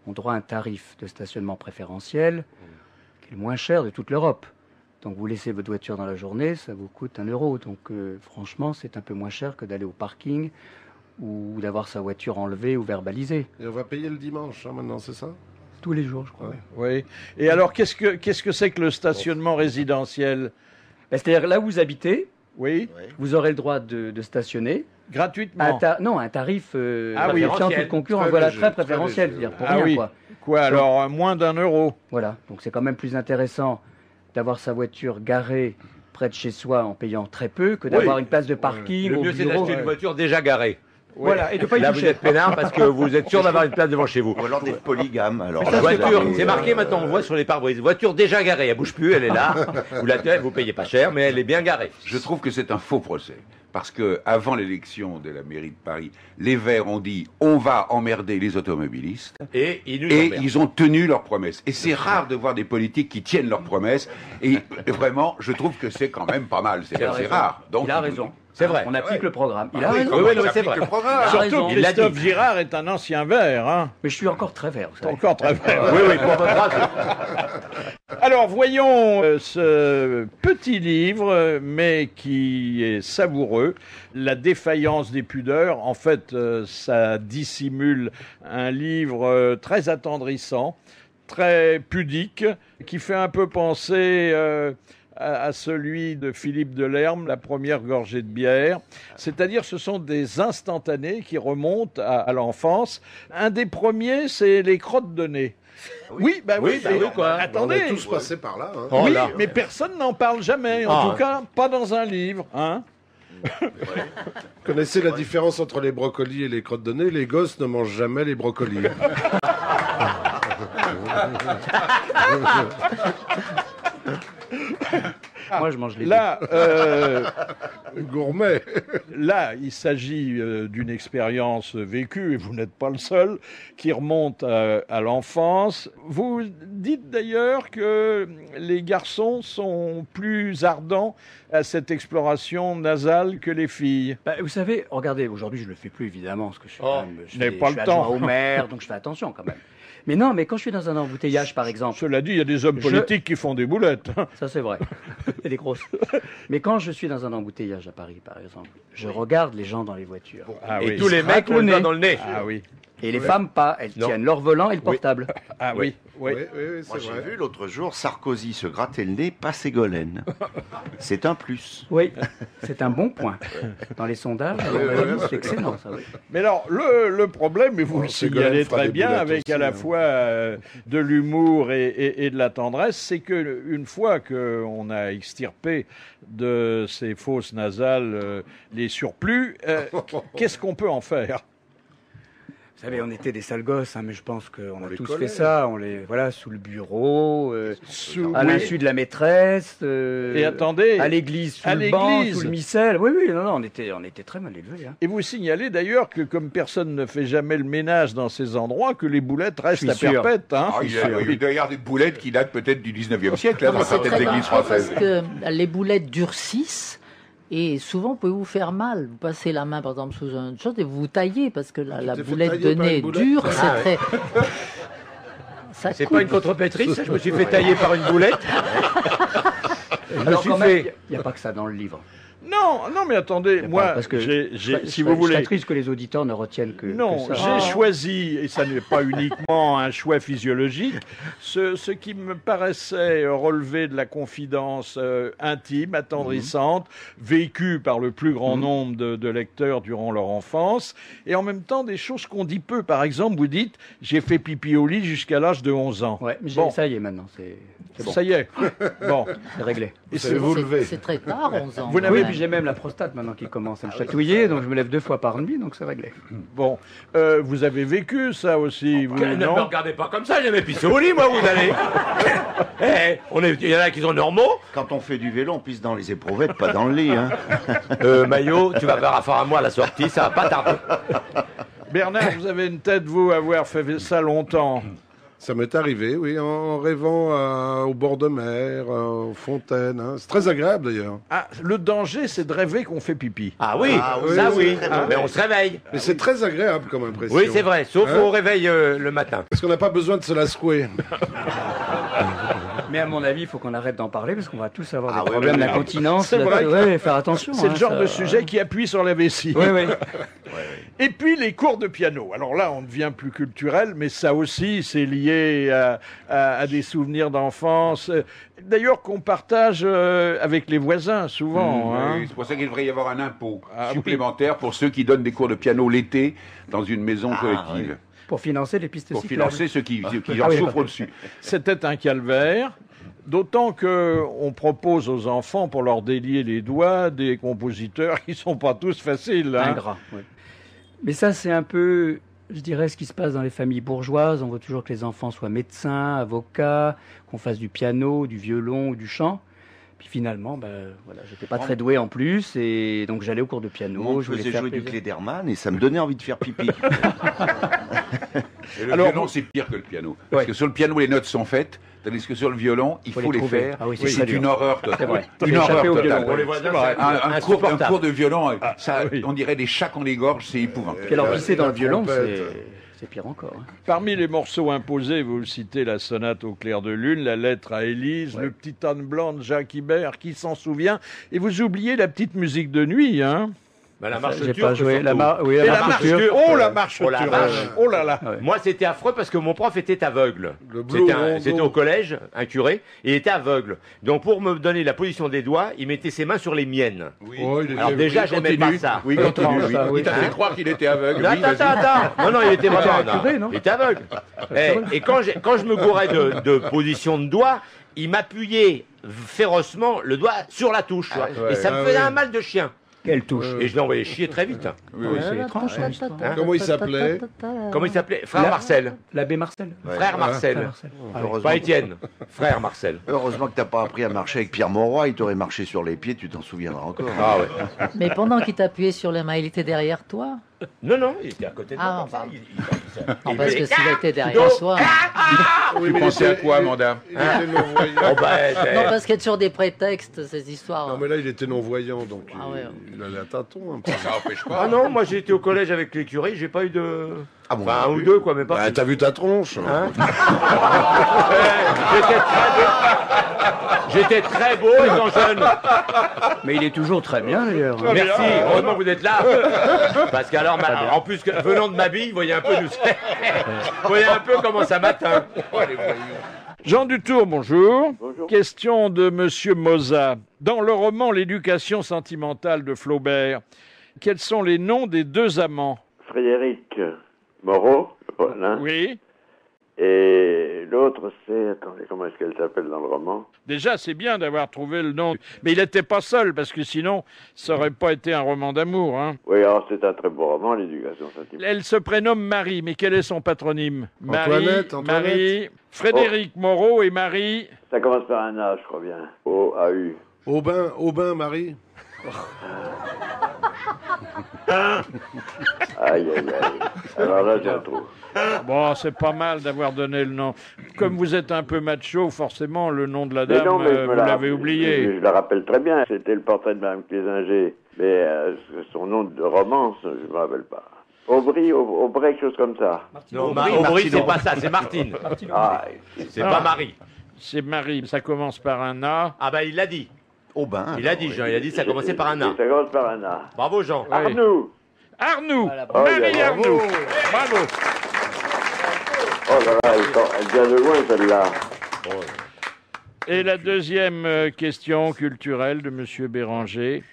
ont droit à un tarif de stationnement préférentiel qui est le moins cher de toute l'Europe. Donc vous laissez votre voiture dans la journée, ça vous coûte 1 euro. Donc franchement, c'est un peu moins cher que d'aller au parking ou d'avoir sa voiture enlevée ou verbalisée. Et on va payer le dimanche, hein, maintenant, c'est ça? Tous les jours, je crois. Oui. Et alors, qu'est-ce que c'est que le stationnement résidentiel? Ben, c'est-à-dire, là où vous habitez, Oui, vous aurez le droit de stationner. gratuitement. Non, un tarif Ah oui. préférentiel, toute concurrence, Très voilà, léger, très très préférentiel, léger, c'est-à-dire pour Ah rien, oui. quoi. Quoi, alors, moins d'1 euro? Voilà, donc c'est quand même plus intéressant d'avoir sa voiture garée près de chez soi en payant très peu que d'avoir une place de parking Le au mieux, c'est bureau. d'acheter une voiture déjà garée. Voilà, et de pas y Là, vous toucher. êtes peinard parce que vous êtes sûr d'avoir une place devant chez vous. Ou alors d'être polygame, alors. Voiture, c'est marqué maintenant, on voit sur les pare-brises. Voiture déjà garée, elle bouge plus, elle est là. Vous payez pas cher, mais elle est bien garée. Je trouve que c'est un faux procès. Parce que avant l'élection de la mairie de Paris, les Verts ont dit on va emmerder les automobilistes. Et ils nous Et emmerdent. ils ont tenu leurs promesses. Et c'est rare de voir des politiques qui tiennent leurs promesses. Et vraiment, je trouve que c'est quand même pas mal. C'est rare. Donc, Il a raison. C'est vrai. On applique le programme. Il Ah a oui, raison. Oui, oui, non, mais ça c'est applique vrai. le programme. Il a Surtout raison. que Il l'a Christophe dit. Girard est un ancien vert, hein. Mais je suis encore très vert, vous savez. Encore très vert. Oui, oui, pour votre âge. Alors, voyons ce petit livre, mais qui est savoureux, La défaillance des pudeurs. En fait, ça dissimule un livre très attendrissant, très pudique, qui fait un peu penser à celui de Philippe Delerme, La première gorgée de bière. C'est-à-dire, ce sont des instantanés qui remontent à l'enfance. Un des premiers, c'est Les crottes de nez. Oui, bah oui, bah mais- oui, quoi. On Attendez. est tous passés par là. Hein. Oh Oui, là. mais personne n'en parle jamais. En Ah. tout cas, pas dans un livre. Hein. Vous connaissez la différence entre les brocolis et les crottes de nez? Les gosses ne mangent jamais les brocolis. Moi, je mange les Là, Gourmet. là, il s'agit d'une expérience vécue, et vous n'êtes pas le seul, qui remonte à l'enfance. Vous dites d'ailleurs que les garçons sont plus ardents à cette exploration nasale que les filles. Bah, vous savez, regardez, aujourd'hui, je le fais plus évidemment, parce que je suis, quand même, je n'avez fais- pas je le suis temps. adjoint au maire, donc je fais attention quand même. Mais non, mais quand je suis dans un embouteillage, par exemple, Cela dit, il y a des hommes politiques qui font des boulettes. ça c'est vrai, et des grosses. Mais quand je suis dans un embouteillage à Paris, par exemple, je regarde les gens dans les voitures. Ah Et oui. tous les mecs raclent ont le le doigt nez. dans le nez. Ah oui. Et les femmes pas, elles Non. tiennent leur volant et le portable. Ah oui. Oui. Oui, oui, Moi, c'est j'ai vrai. vu l'autre jour Sarkozy se gratter le nez, pas Ségolène. C'est un plus. Oui, c'est un bon point. Dans les sondages, c'est excellent ça. Oui. Mais alors, le problème, et vous Oh, le Ségolène signalez fera très des bien, boulettes avec aussi, à la hein. fois de l'humour et de la tendresse, c'est que une fois qu'on a extirpé de ces fausses nasales les surplus, qu'est-ce qu'on peut en faire? Vous savez, on était des sales gosses, hein, mais je pense qu'on a les tous collait. fait ça. On les, voilà, sous le bureau, Sous- à oui. l'insu de la maîtresse. Et attendez, à l'église, sous à le banc, l'église. sous le missel. Oui, oui, non, non, on était très mal élevés. Hein. et vous signalez d'ailleurs que comme personne ne fait jamais le ménage dans ces endroits, que les boulettes restent Je à suis sûr. perpète. Hein. Ah, il doit y avoir des boulettes qui datent peut-être du 19e siècle, là, Non, dans mais c'est certaines très églises dangereux françaises. parce que les boulettes durcissent et souvent vous pouvez vous faire mal. Vous passez la main par exemple sous une chose et vous vous taillez parce que la t'es fait boulette tailler de par une nez boulette dure, Ah, c'est très. Ça C'est coupe. pas une contrepétrice, ça, je me suis fait tailler par une boulette. Je me Alors suis quand même, fait. il n'y a pas que ça dans le livre. Non, non, mais attendez, moi, Parce que si vous voulez, C'est triste que les auditeurs ne retiennent que non, que ça. j'ai choisi, et ça n'est pas uniquement un choix physiologique, ce qui me paraissait relever de la confidence intime, attendrissante, vécue par le plus grand nombre de lecteurs durant leur enfance, et en même temps des choses qu'on dit peu. Par exemple, vous dites, j'ai fait pipi au lit jusqu'à l'âge de 11 ans. Ouais, mais Bon. ça y est maintenant, c'est bon, Ça y est. Bon. c'est réglé. Et Vous savez vous lever. C'est très tard, 11 ans. Vous n'avez Oui, puis j'ai même la prostate maintenant qui commence à me chatouiller, donc je me lève 2 fois par nuit, donc c'est réglé. Bon, vous avez vécu ça aussi, vous, Ne me non? regardez pas comme ça, j'ai jamais pissé au lit, moi, vous allez. Il y en a qui sont normaux. Quand on fait du vélo, on pisse dans les éprouvettes, pas dans le lit. Hein. Maillot, tu vas faire affaire à moi à la sortie, ça va pas tarder. Bernard, vous avez une tête, vous, avoir fait ça longtemps. Ça m'est arrivé, oui, en rêvant au bord de mer, aux fontaines. Hein. C'est très agréable d'ailleurs. Ah, le danger, c'est de rêver qu'on fait pipi. Ah oui, Ah oui, ça oui, oui. très bon. Mais on se réveille. Mais c'est très agréable comme impression. Oui, c'est vrai, sauf Hein au réveil le matin. Parce qu'on n'a pas besoin de se la secouer. Mais à mon avis, il faut qu'on arrête d'en parler parce qu'on va tous avoir Ah des oui, problèmes oui, oui. d'incontinence. C'est vrai. Ouais, faire attention. C'est hein, le genre ça- de sujet qui appuie sur la vessie. Oui, oui. Et puis les cours de piano. Alors là, on devient plus culturel, mais ça aussi, c'est lié à des souvenirs d'enfance. D'ailleurs, qu'on partage avec les voisins, souvent. hein. Oui, c'est pour ça qu'il devrait y avoir un impôt Ah, supplémentaire pour ceux qui donnent des cours de piano l'été dans une maison collective. Pour financer les pistes Pour cyclables. financer ceux qui Ah en oui, souffrent d'accord. au-dessus. C'était un calvaire. D'autant que on propose aux enfants, pour leur délier les doigts, des compositeurs qui sont pas tous faciles. hein. Ingrat, ouais. Mais ça, c'est un peu, je dirais, ce qui se passe dans les familles bourgeoises. On veut toujours que les enfants soient médecins, avocats, qu'on fasse du piano, du violon ou du chant. Puis finalement, voilà, j'étais pas très doué en plus, et donc j'allais au cours de piano. Moi, je voulais faisais faire jouer du plaisir. Klederman et ça me donnait envie de faire pipi. Et le Alors, violon, c'est pire que le piano. Parce Ouais. que sur le piano, les notes sont faites, tandis que sur le violon, il faut les trouver. faire. Ah oui, Et c'est c'est dur. une horreur C'est totale. vrai. Une J'ai échappé horreur au totale. violon. Pour les voisins, Un cours de violon, ça, oui. on dirait des chacs en les gorges, c'est épouvantable. Puis alors, pisser dans le violon, trompette. c'est pire encore. hein. Parmi les morceaux imposés, vous citez la sonate au clair de lune, la lettre à Élise, le petit âne blanc de Jacques Ibert, qui s'en souvient. Et vous oubliez la petite musique de nuit, hein. Bah, la marche J'ai turque, pas joué la surtout. marche. Oui, Et la marche marche turque. turque. Oh, la marche Oh, la turque. vache. Oh là là. Ouais. Moi, c'était affreux parce que mon prof était aveugle. Le bleu C'était rondo. c'était au collège, un curé, et il était aveugle. Donc, pour me donner la position des doigts, il mettait ses mains sur les miennes. Oh, il Alors était- déjà, il j'aimais continue. pas ça. Oui, continue, oui. ça, oui. Il t'a fait croire qu'il était aveugle. Non, Oui, attends, vas-y. attends. Non, non, il était vraiment. un curé, non Il était aveugle. Et quand je me gourais de position de doigt, il m'appuyait férocement le doigt sur la touche. tu vois. ouais. Et ça me Ah faisait ouais. un mal de chien. Quelle touche. Et je l'envoyais chier très vite. Oui, oui. C'est étrange, cette histoire. Comment il s'appelait Comment il s'appelait? Frère La- Marcel. L'abbé Marcel. Frère Marcel. Heureusement, Pas Étienne. Frère Marcel. heureusement que t'as pas appris à marcher avec Pierre Monroy, il t'aurait marché sur les pieds, tu t'en souviendras encore. Ah ouais. Mais pendant qu'il t'appuyait sur les mains, il était derrière toi. Non, non, il était à côté de moi. Ah, comme ça. pardon. Il Parce faisait- que s'il était derrière toi. Oui, mais Tu pensais il à était- quoi, Amanda Il était non-voyant. Oh, bah, Non, parce qu'il y a toujours des prétextes, ces histoires. Non, mais là, il était non-voyant, donc Ah ouais. il allait à tâtons un peu. Ça n'empêche pas. Ah non, moi j'ai été au collège avec les curés, j'ai pas eu de. Ah bon, Enfin, un ou deux, quoi, mais pas. Bah, plus. t'as vu ta tronche Hein J'étais très beau. J'étais très beau étant jeune. Mais il est toujours très bien, d'ailleurs. Merci, heureusement que vous êtes là. Parce qu'alors, en plus, venant de ma bille, vous voyez un peu vous voyez un peu comment ça m'atteint. Jean Dutour, bonjour. Question de Monsieur Moza. Dans le roman L'éducation sentimentale de Flaubert, quels sont les noms des deux amants? Frédéric Moreau, l'un, Oui. et l'autre c'est, attendez, comment est-ce qu'elle s'appelle dans le roman? Déjà, c'est bien d'avoir trouvé le nom. Mais il n'était pas seul, parce que sinon, ça n'aurait pas été un roman d'amour. Hein. Oui, alors c'est un très beau roman, l'éducation sentimentale. Elle se prénomme Marie, mais quel est son patronyme? Antoinette, Marie, Frédéric Moreau et Marie. Ça commence par un A, je crois bien. O-A-U. Aubin, Marie. Aïe, aïe, aïe. Alors là, j'ai un trou. Bon, c'est pas mal d'avoir donné le nom. Comme vous êtes un peu macho, forcément, le nom de la Mais dame, non, mais je me vous la l'avez rappelle- oublié. Je la rappelle très bien, c'était le portrait de Mme Clésinger. Mais son nom de romance, je ne me rappelle pas. Aubry, quelque chose comme ça. Non, Aubry, c'est pas ça, c'est Martine. Ah, C'est pas Marie. C'est Marie, ça commence par un A. Ah bah il l'a dit. Aubin. Il a dit, Jean, il a dit ça commençait par un A. ça commence par un A. Bravo Jean. Oui. Arnoux. Arnoux, Voilà, Marie bravo. Arnoux. Bravo. Oh là là, elle vient de loin celle-là. Et la deuxième question culturelle de Monsieur Béranger.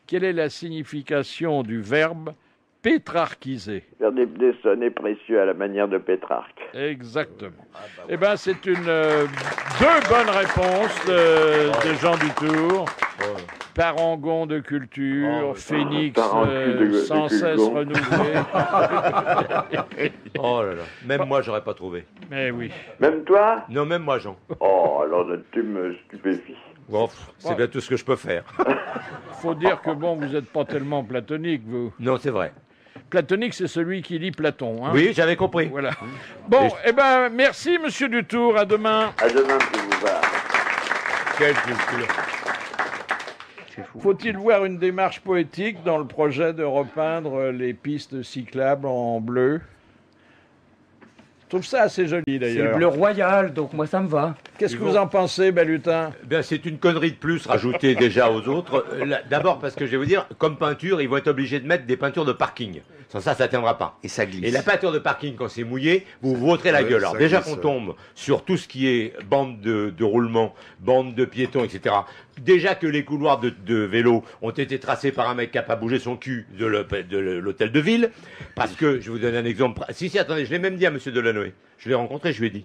Quelle est la signification du verbe pétrarchiser? Faire des sonnets précieux à la manière de Pétrarque. Exactement. Eh bien, c'est une deux bonnes réponses de Jean Dutour. Parangon de culture, phénix Parangon de sans cesse culgon. renouvelé. Oh là là. Même moi j'aurais pas trouvé. Mais oui. Même toi? Non, même moi Jean. Oh, alors tu me stupéfies. Bon, c'est bien tout ce que je peux faire. Faut dire que bon, vous n'êtes pas tellement platonique, vous. Non, c'est vrai. Platonique, c'est celui qui lit Platon. Hein. Oui, j'avais compris. Voilà. Bon, eh ben, merci, Monsieur Dutour. À demain. À demain, si vous va. Quelle culture. Faut-il voir une démarche poétique dans le projet de repeindre les pistes cyclables en bleu? trouve ça assez joli C'est le d'ailleurs. bleu royal, donc moi ça me va. Qu'est-ce que vous en pensez, Balutin? Ben, c'est une connerie de plus rajoutée déjà aux autres. D'abord parce que je vais vous dire, comme peinture, ils vont être obligés de mettre des peintures de parking. Sans ça, ça tiendra pas. Et ça glisse. Et la peinture de parking, quand c'est mouillé, vous vous vautrez la Ouais, gueule. ça Alors déjà glisse, qu'on tombe sur tout ce qui est bande de roulement, bande de piétons, etc. Déjà que les couloirs de vélo ont été tracés par un mec qui n'a pas bougé son cul de l'hôtel de ville. Parce que, je vais vous donner un exemple. Si, attendez, je l'ai même dit à monsieur Delanoë. Je l'ai rencontré, je lui ai dit.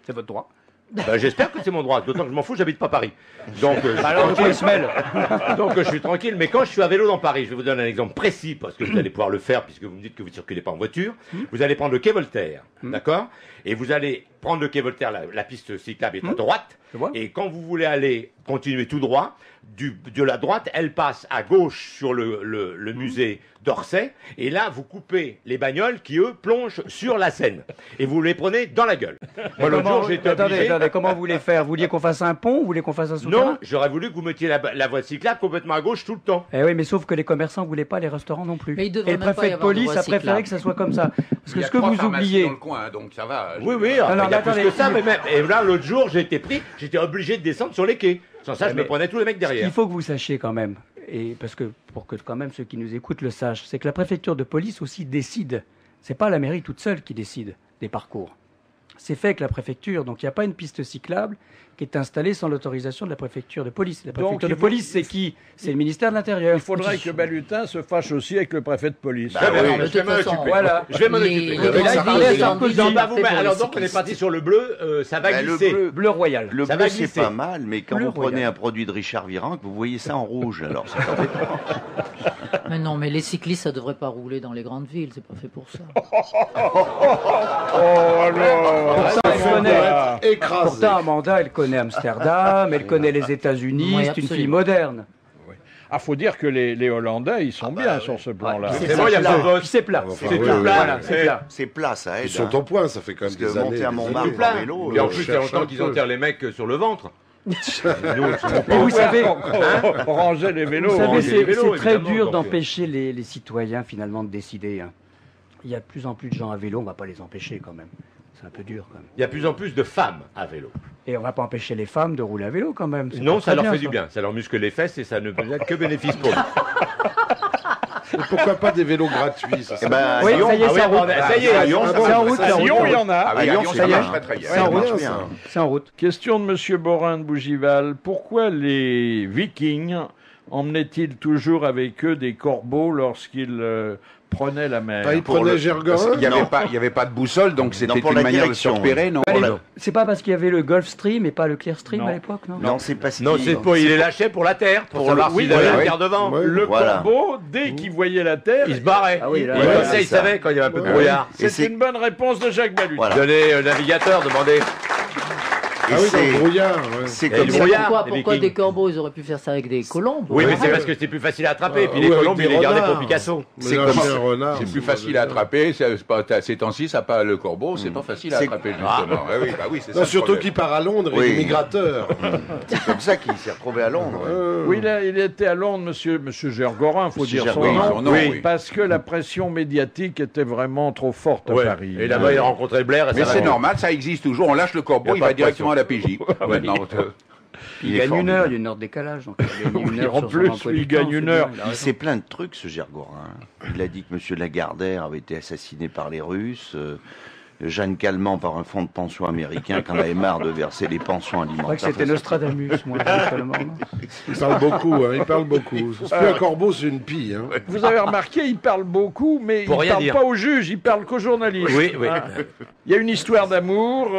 C'est votre droit. Ben, j'espère que c'est mon droit, d'autant que je m'en fous, j'habite pas Paris. Donc, Alors, je se mêle. donc je suis tranquille, mais quand je suis à vélo dans Paris, je vais vous donner un exemple précis, parce que vous allez pouvoir le faire, puisque vous me dites que vous ne circulez pas en voiture. Vous allez prendre le quai Voltaire, d'accord? Et vous allez prendre le quai Voltaire, la piste cyclable est à droite, Je vois. et quand vous voulez aller continuer tout droit, de la droite, elle passe à gauche sur le musée d'Orsay, et là, vous coupez les bagnoles qui, eux, plongent sur la Seine. Et vous les prenez dans la gueule. Moi, l'autre jour, j'ai été obligé... Attendez, comment vous voulez faire? Vous vouliez qu'on fasse un pont ou vous voulez qu'on fasse un souterrain? Non, j'aurais voulu que vous mettiez la voie cyclable complètement à gauche tout le temps. Eh oui, mais sauf que les commerçants ne voulaient pas, les restaurants non plus. Mais il devrait Et le même pas préfet y de avoir de police voie a préféré cyclable. que ça soit comme ça. Parce Il que y a ce que 3 vous pharmacies oubliez... dans le coin, hein, donc ça va. Oui, oui, Alors, il y a plus attendez, que ça, mais même... Et là, l'autre jour, j'ai été pris, j'étais obligé de descendre sur les quais. Sans ça, je me mais prenais tous les mecs derrière. Il faut que vous sachiez quand même, et parce que pour que quand même ceux qui nous écoutent le sachent, c'est que la préfecture de police aussi décide. C'est pas la mairie toute seule qui décide des parcours. C'est fait avec la préfecture, donc il n'y a pas une piste cyclable qui est installée sans l'autorisation de la préfecture de police. La préfecture de police, c'est qui? C'est le ministère de l'Intérieur. Il faudrait que Balutin se fâche aussi avec le préfet de police. Très bien, oui, je de vais toute m'en façon, occuper. voilà. Je vais m'en Les- occuper. les Il a Gandhi, parlé à les Sarkozy. Gandhi, Non, bah, vous, c'est pour alors les donc on est cyclistes. parti sur le bleu, ça va Bah, le glisser. bleu, Bleu royal. le Ça bleu va c'est glisser. pas mal, mais quand Bleu vous prenez royal. un produit de Richard Virenque, vous voyez ça en rouge. Alors c'est embêtant. Mais non, mais les cyclistes, ça devrait pas rouler dans les grandes villes, c'est pas fait pour ça. Oh alors Pourtant, elle connaît. Écrasé. Pourtant, Amanda, elle connaît Amsterdam, elle connaît les États-Unis, Oui, c'est une fille absolument. moderne. Ah, faut dire que les Hollandais, ils sont bien sur ce plan-là. C'est bon, il y a plat. le Puis c'est plat. Enfin, C'est oui, tout oui, plat, oui. là, c'est plat. C'est plat, ça aide. Ils sont hein. au point, ça fait quand même Parce des que années. monter à des Montmartre années. en vélo, Et en plus, il y a cherche longtemps un qu'ils peu. enterrent les mecs sur le ventre. Et vous savez, On rangeait les vélos. vous savez, rangeait c'est les vélos. c'est très évidemment, dur donc, d'empêcher les citoyens finalement de décider. Hein. Il y a de plus en plus de gens à vélo, on va pas les empêcher quand même. C'est un peu dur quand même. Il y a de plus en plus de femmes à vélo. Et on va pas empêcher les femmes de rouler à vélo quand même. C'est Non, pas ça très leur fait ça. du bien. Ça leur muscle les fesses et ça ne peut être que bénéfice pour eux. Et pourquoi pas des vélos gratuits ça, Eh ben, Oui, Lyon, ça y est, Ah oui, c'est en route. ça y est, à Lyon, Ah ça bon, C'est en marche. route, À c'est en route. Lyon, il y en a. Ah oui, À à Lyon, Lyon, ça ça marche. marche très bien. C'est en Ça route. marche bien. bien. C'est en route. Question de Monsieur Borin de Bougival. Pourquoi les Vikings emmenaient-ils toujours avec eux des corbeaux lorsqu'ils prenaient la mer? Ah, ils prenaient Gergorin. Il n'y avait pas de boussole, donc c'était pour une la manière de se direction. repérer, non? Allez, c'est pas parce qu'il y avait le Gulf Stream et pas le Clear Stream Non. à l'époque, non? Non, c'est parce Non, qu'il- c'est pas, il les lâchait pour la terre, pour Pour savoir le- s'il oui, avait voilà, la oui. terre devant. Ouais. Le Voilà. corbeau, dès qu'il voyait la terre, Il se barrait. Ah oui, là, il ouais, bossait, c'est il ça. savait quand il y avait un peu de Ouais. brouillard. Et c'est c'est- une bonne réponse de Jacques Balut. Voilà. Donnez au navigateur, demandez. Et Ah oui, dans le c'est- brouillard. Ouais. c'est Et comme le ça. brouillard, Pourquoi, les pourquoi Vikings. des corbeaux, ils auraient pu faire ça avec des colombes? Oui, mais c'est Ouais. parce que c'était plus facile à attraper. Et puis Ah, les ou avec colombes, des ils les gardaient renards. pour Picasso. C'est Mélanger comme- un renard, C'est ça plus va facile bien. à attraper. Ces temps-ci, ça pas le corbeau, c'est pas facile à C'est- attraper justement. Ah oui, bah oui, c'est ça. Non, le surtout problème. qu'il part à Londres, il Oui. est migrateur. C'est comme ça qu'il s'est retrouvé à Londres. Oui, il était à Londres, monsieur Gergorin, faut Monsieur dire son Gergorin, nom. son nom, oui. Parce que la pression médiatique était vraiment trop forte à Ouais. Paris. Et là-bas, il a rencontré Blair. Et Mais ça c'est va. normal, ça existe toujours. On lâche le corbeau, Y a il pas va de directement à pression. la PJ. Maintenant, Il est gagne une formidable. heure, il y a une heure de décalage. Donc il gagne une Oui, heure en sur son plus, emploi il du temps, gagne c'est une bien, heure. il a Il raison. sait plein de trucs, ce Gergorin. Il a dit que M. Lagardère avait été assassiné par les Russes. Jeanne Calment par un fonds de pension américain qui en avait marre de verser les pensions Je crois alimentaires. que c'était Nostradamus, moi, seulement. non Il parle beaucoup, hein, il parle beaucoup. C'est plus un corbeau, c'est une pie. Hein. Vous avez remarqué, il parle beaucoup, mais Pour il rien parle dire. pas au juge, il parle qu'aux journalistes. Oui, oui. Ah. Il y a une histoire d'amour,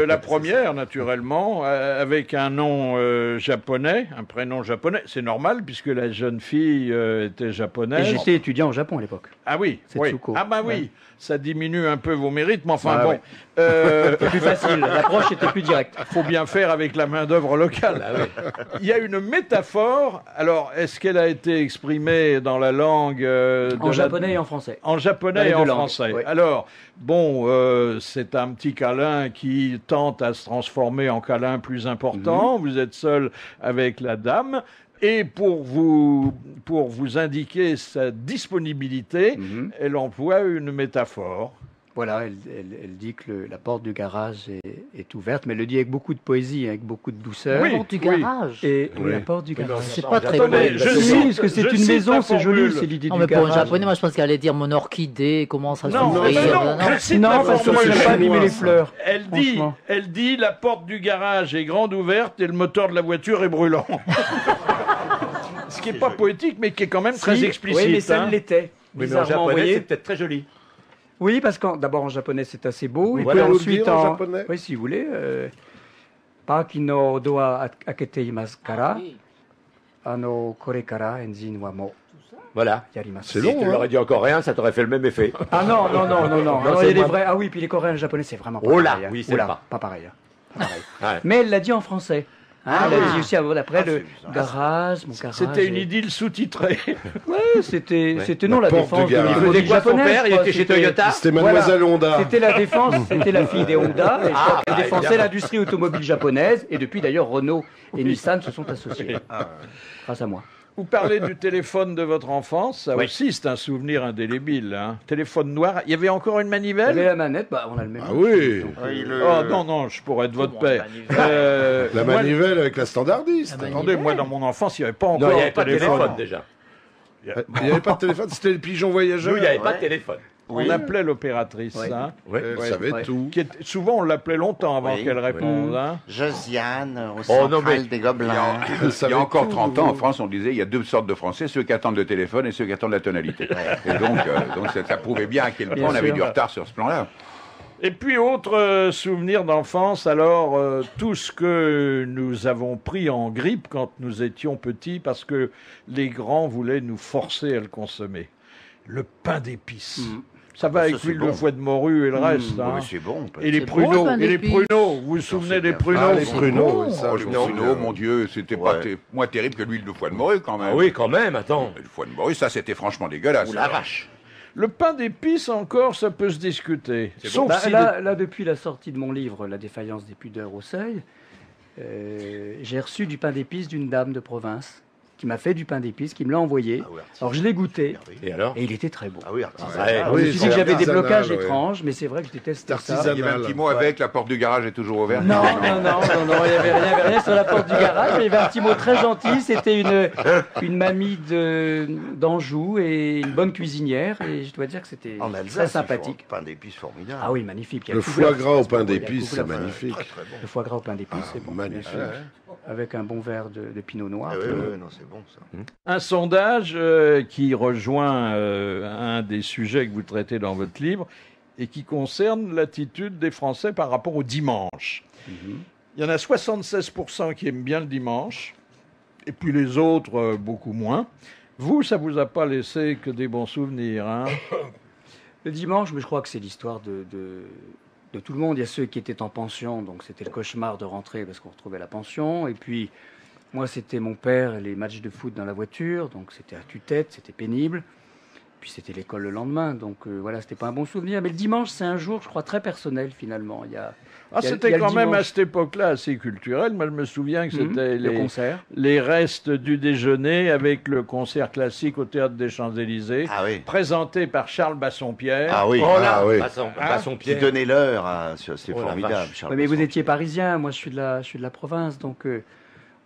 la première naturellement, avec un nom japonais, un prénom japonais. C'est normal puisque la jeune fille était Et japonaise. j'étais étudiant au Japon à l'époque. Ah oui, C'est oui. Tsuko. Ah bah oui, Ouais. ça diminue un peu vos mérites, mais enfin Ah bon. ouais. C'était plus facile, l'approche était plus directe. Faut bien faire avec la main-d'œuvre locale. Il y a une métaphore. Alors, est-ce qu'elle a été exprimée dans la langue de En la- japonais et en français. En Dans japonais les et en deux langues, français. oui. Alors, bon, c'est un petit câlin qui tente à se transformer en câlin plus important. Vous êtes seul avec la dame. Et pour vous indiquer sa disponibilité, elle emploie une métaphore. Voilà, elle dit que la porte du garage est ouverte, mais elle le dit avec beaucoup de poésie, avec beaucoup de douceur. La porte du garage. Et Oui. la porte du garage. C'est pas très Attendez, beau. je Si, cite- parce que c'est je une cite maison, la c'est joli, formule. c'est l'idée Non, du mais pour un garage. japonais, moi je pense qu'elle allait dire mon orchidée commence à Non, s'ouvrir. non, je cite Non, la parce que formule je n'aime pas abîmer les chinoise. fleurs. Elle franchement. dit la porte du garage est grande ouverte et le moteur de la voiture est brûlant. Ce qui n'est pas poétique, mais qui est quand même très Si, explicite. Oui, mais ça hein. l'était. Oui, mais en Bizarrement, vous japonais, voyez. c'est peut-être très joli. Oui, parce que d'abord en japonais c'est assez beau, et Voilà. puis Vous pouvez ensuite nous le dire en japonais oui, si vous voulez, Paki no doa akete imasu kara, kore kara enzin wa mo Voilà. yarimasu. C'est Si long, tu hein. l'aurais dit en coréen, ça t'aurait fait le même effet. Ah non, non, non, non, non, Non, il y c'est a des moins- vrais. Ah oui, puis les coréens et les japonais c'est vraiment pas Oh là, pareil. hein. oui, c'est Oh là, pas. pas pareil. hein. Pas pareil. Ouais. Mais elle l'a dit en français. Hein, elle a dit aussi après Ah, le c'est bizarre. garage, mon garage. C'était une et- idylle sous-titrée. Ouais, c'était non la porte défense du garage. de Il faisait l'automobile quoi son japonaise. père? Il quoi, était chez c'était- Toyota. C'était Mademoiselle Honda. C'était la défense, c'était la fille des Honda, et je crois Ah, qu'elle bah, défensait évidemment. l'industrie automobile japonaise, et depuis d'ailleurs Renault et Nissan se sont associés. Grâce à moi. Vous parlez du téléphone de votre enfance, ça Oui. aussi c'est un souvenir indélébile. Hein. Téléphone noir, il y avait encore une Il y avait manivelle. la manette, bah, on a le même. Ah oui. Donc, Oui, Oh non, non, je pourrais être votre père. La Moi, manivelle avec la standardiste. attendez, moi dans mon enfance, il n'y avait pas encore Non, il n'y avait pas de téléphone. téléphone déjà. Il n'y avait pas de téléphone, c'était le pigeon voyageur. Nous, il n'y avait pas de téléphone. On appelait l'opératrice, Oui. hein, Elle Ouais. savait Ouais. tout. souvent on l'appelait longtemps avant Oui. qu'elle réponde. Hein. Josiane, au Oh, non, central mais- des Il y a, Gobelins. Elle il savait y a encore tout, 30 ans, en vous. France, on disait il y a deux sortes de Français, ceux qui attendent le téléphone et ceux qui attendent la tonalité. Et donc ça prouvait bien à quel point Bien on avait sûr. du retard sur ce plan-là. Et puis autre souvenir d'enfance, alors tout ce que nous avons pris en grippe quand nous étions petits parce que les grands voulaient nous forcer à le consommer. Le pain d'épices. Ça va Ah, avec ça, c'est l'huile de bon. foie de morue et le reste. Oh, hein. mais c'est bon. Et les C'est bon, pruneaux, le pain et les d'épices. pruneaux. Vous vous souvenez des bien. pruneaux Ah, les c'est pruneaux, bon. oui, ça. Oh, je le m'en pruneau, souviens. mon Dieu, c'était pas Ouais. moins terrible que l'huile de foie de morue quand même. Ah oui, quand même, attends. Le foie de morue, ça c'était franchement dégueulasse. Ou la vache. Le pain d'épices encore, ça peut se discuter. C'est Sauf Bah, si là, depuis la sortie de mon livre, La défaillance des pudeurs au seuil, j'ai reçu du pain d'épices d'une dame de province qui m'a fait du pain d'épices, qui me l'a envoyé. Ah oui, Alors je l'ai goûté Et alors et il était très bon. Ah oui, artisanal. Ouais. Alors, je oui, me suis dit c'est que j'avais des artisanal, blocages ouais. étranges, mais c'est vrai que je déteste ça. artisanal. Il y avait un petit mot avec, la porte du garage est toujours ouverte. Non, non, non, non, non, il n'y avait rien sur la porte du garage, mais il y avait un petit mot très gentil. C'était une mamie d'Anjou et une bonne cuisinière, et je dois dire que c'était En très Alsace, sympathique. pain d'épices formidable. Ah oui, magnifique. Il y a Le tout foie couleur. gras au pain Il y a d'épices, tout c'est couleur. magnifique. Le foie gras au pain d'épices, c'est bon. magnifique. bien sûr. Avec un bon verre de pinot noir. Ah oui, oui, non, c'est bon ça. un sondage qui rejoint un des sujets que vous traitez dans votre livre et qui concerne l'attitude des Français par rapport au dimanche. Il y en a 76% qui aiment bien le dimanche, et puis les autres, beaucoup moins. Vous, ça vous a pas laissé que des bons souvenirs, hein? Le dimanche, mais je crois que c'est l'histoire de tout le monde. Il y a ceux qui étaient en pension, donc c'était le cauchemar de rentrer parce qu'on retrouvait la pension. Et puis, moi, c'était mon père, les matchs de foot dans la voiture, donc c'était à tue-tête, c'était pénible. Puis c'était l'école le lendemain, donc voilà, c'était pas un bon souvenir. Mais le dimanche, c'est un jour, je crois, très personnel finalement. Il y a il y a C'était le quand même à dimanche. cette époque-là assez culturel. Moi, je me souviens que c'était le concert. les restes du déjeuner avec le concert classique au Théâtre des Champs-Élysées, Ah oui. présenté par Charles Bassompierre. Ah oui. Oh là, Ah oui. pas son Qui pied. donnait l'heure, c'est Oh la formidable. vache. Charles Ouais, mais vous Besson. étiez parisien, moi je suis de la province, donc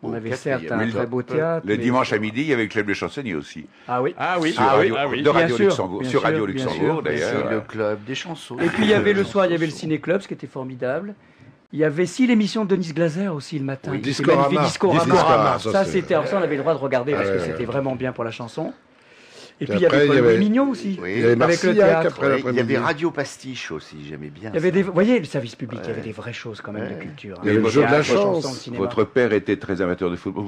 on Au avait quatrième. certes un Mais très beau théâtre. Le mais- dimanche à midi, il y avait le club des chansonniers aussi. Ah oui. Ah oui, Sur ah oui, Radio, ah oui. de Radio Bien sûr, Luxembourg, bien sur sûr, Radio bien Luxembourg sûr, bien C'est d'ailleurs. le club des chansons. Et puis il y avait le soir, il y avait le ciné-club, ce qui était formidable. Il y avait si l'émission de Denise Glaser aussi le matin. Oui, qui était Discorama. magnifique, Discorama. Discorama, Ça, ça, c'est- c'était, alors ça, on avait le droit de regarder parce Ah, que ouais, c'était ouais. vraiment bien pour la chanson. Et Puis puis il y après, avait il y Paul avait- Mignon aussi. Oui. Il y avait Avec le Marcillac théâtre. après Oui, il y l'après-midi. avait Radio Pastiche aussi, j'aimais bien. Il y avait ça. des, vous voyez, le service public, il y avait des vraies choses quand même de culture. Il y avait le jeu de la chance. Votre père était très amateur de football.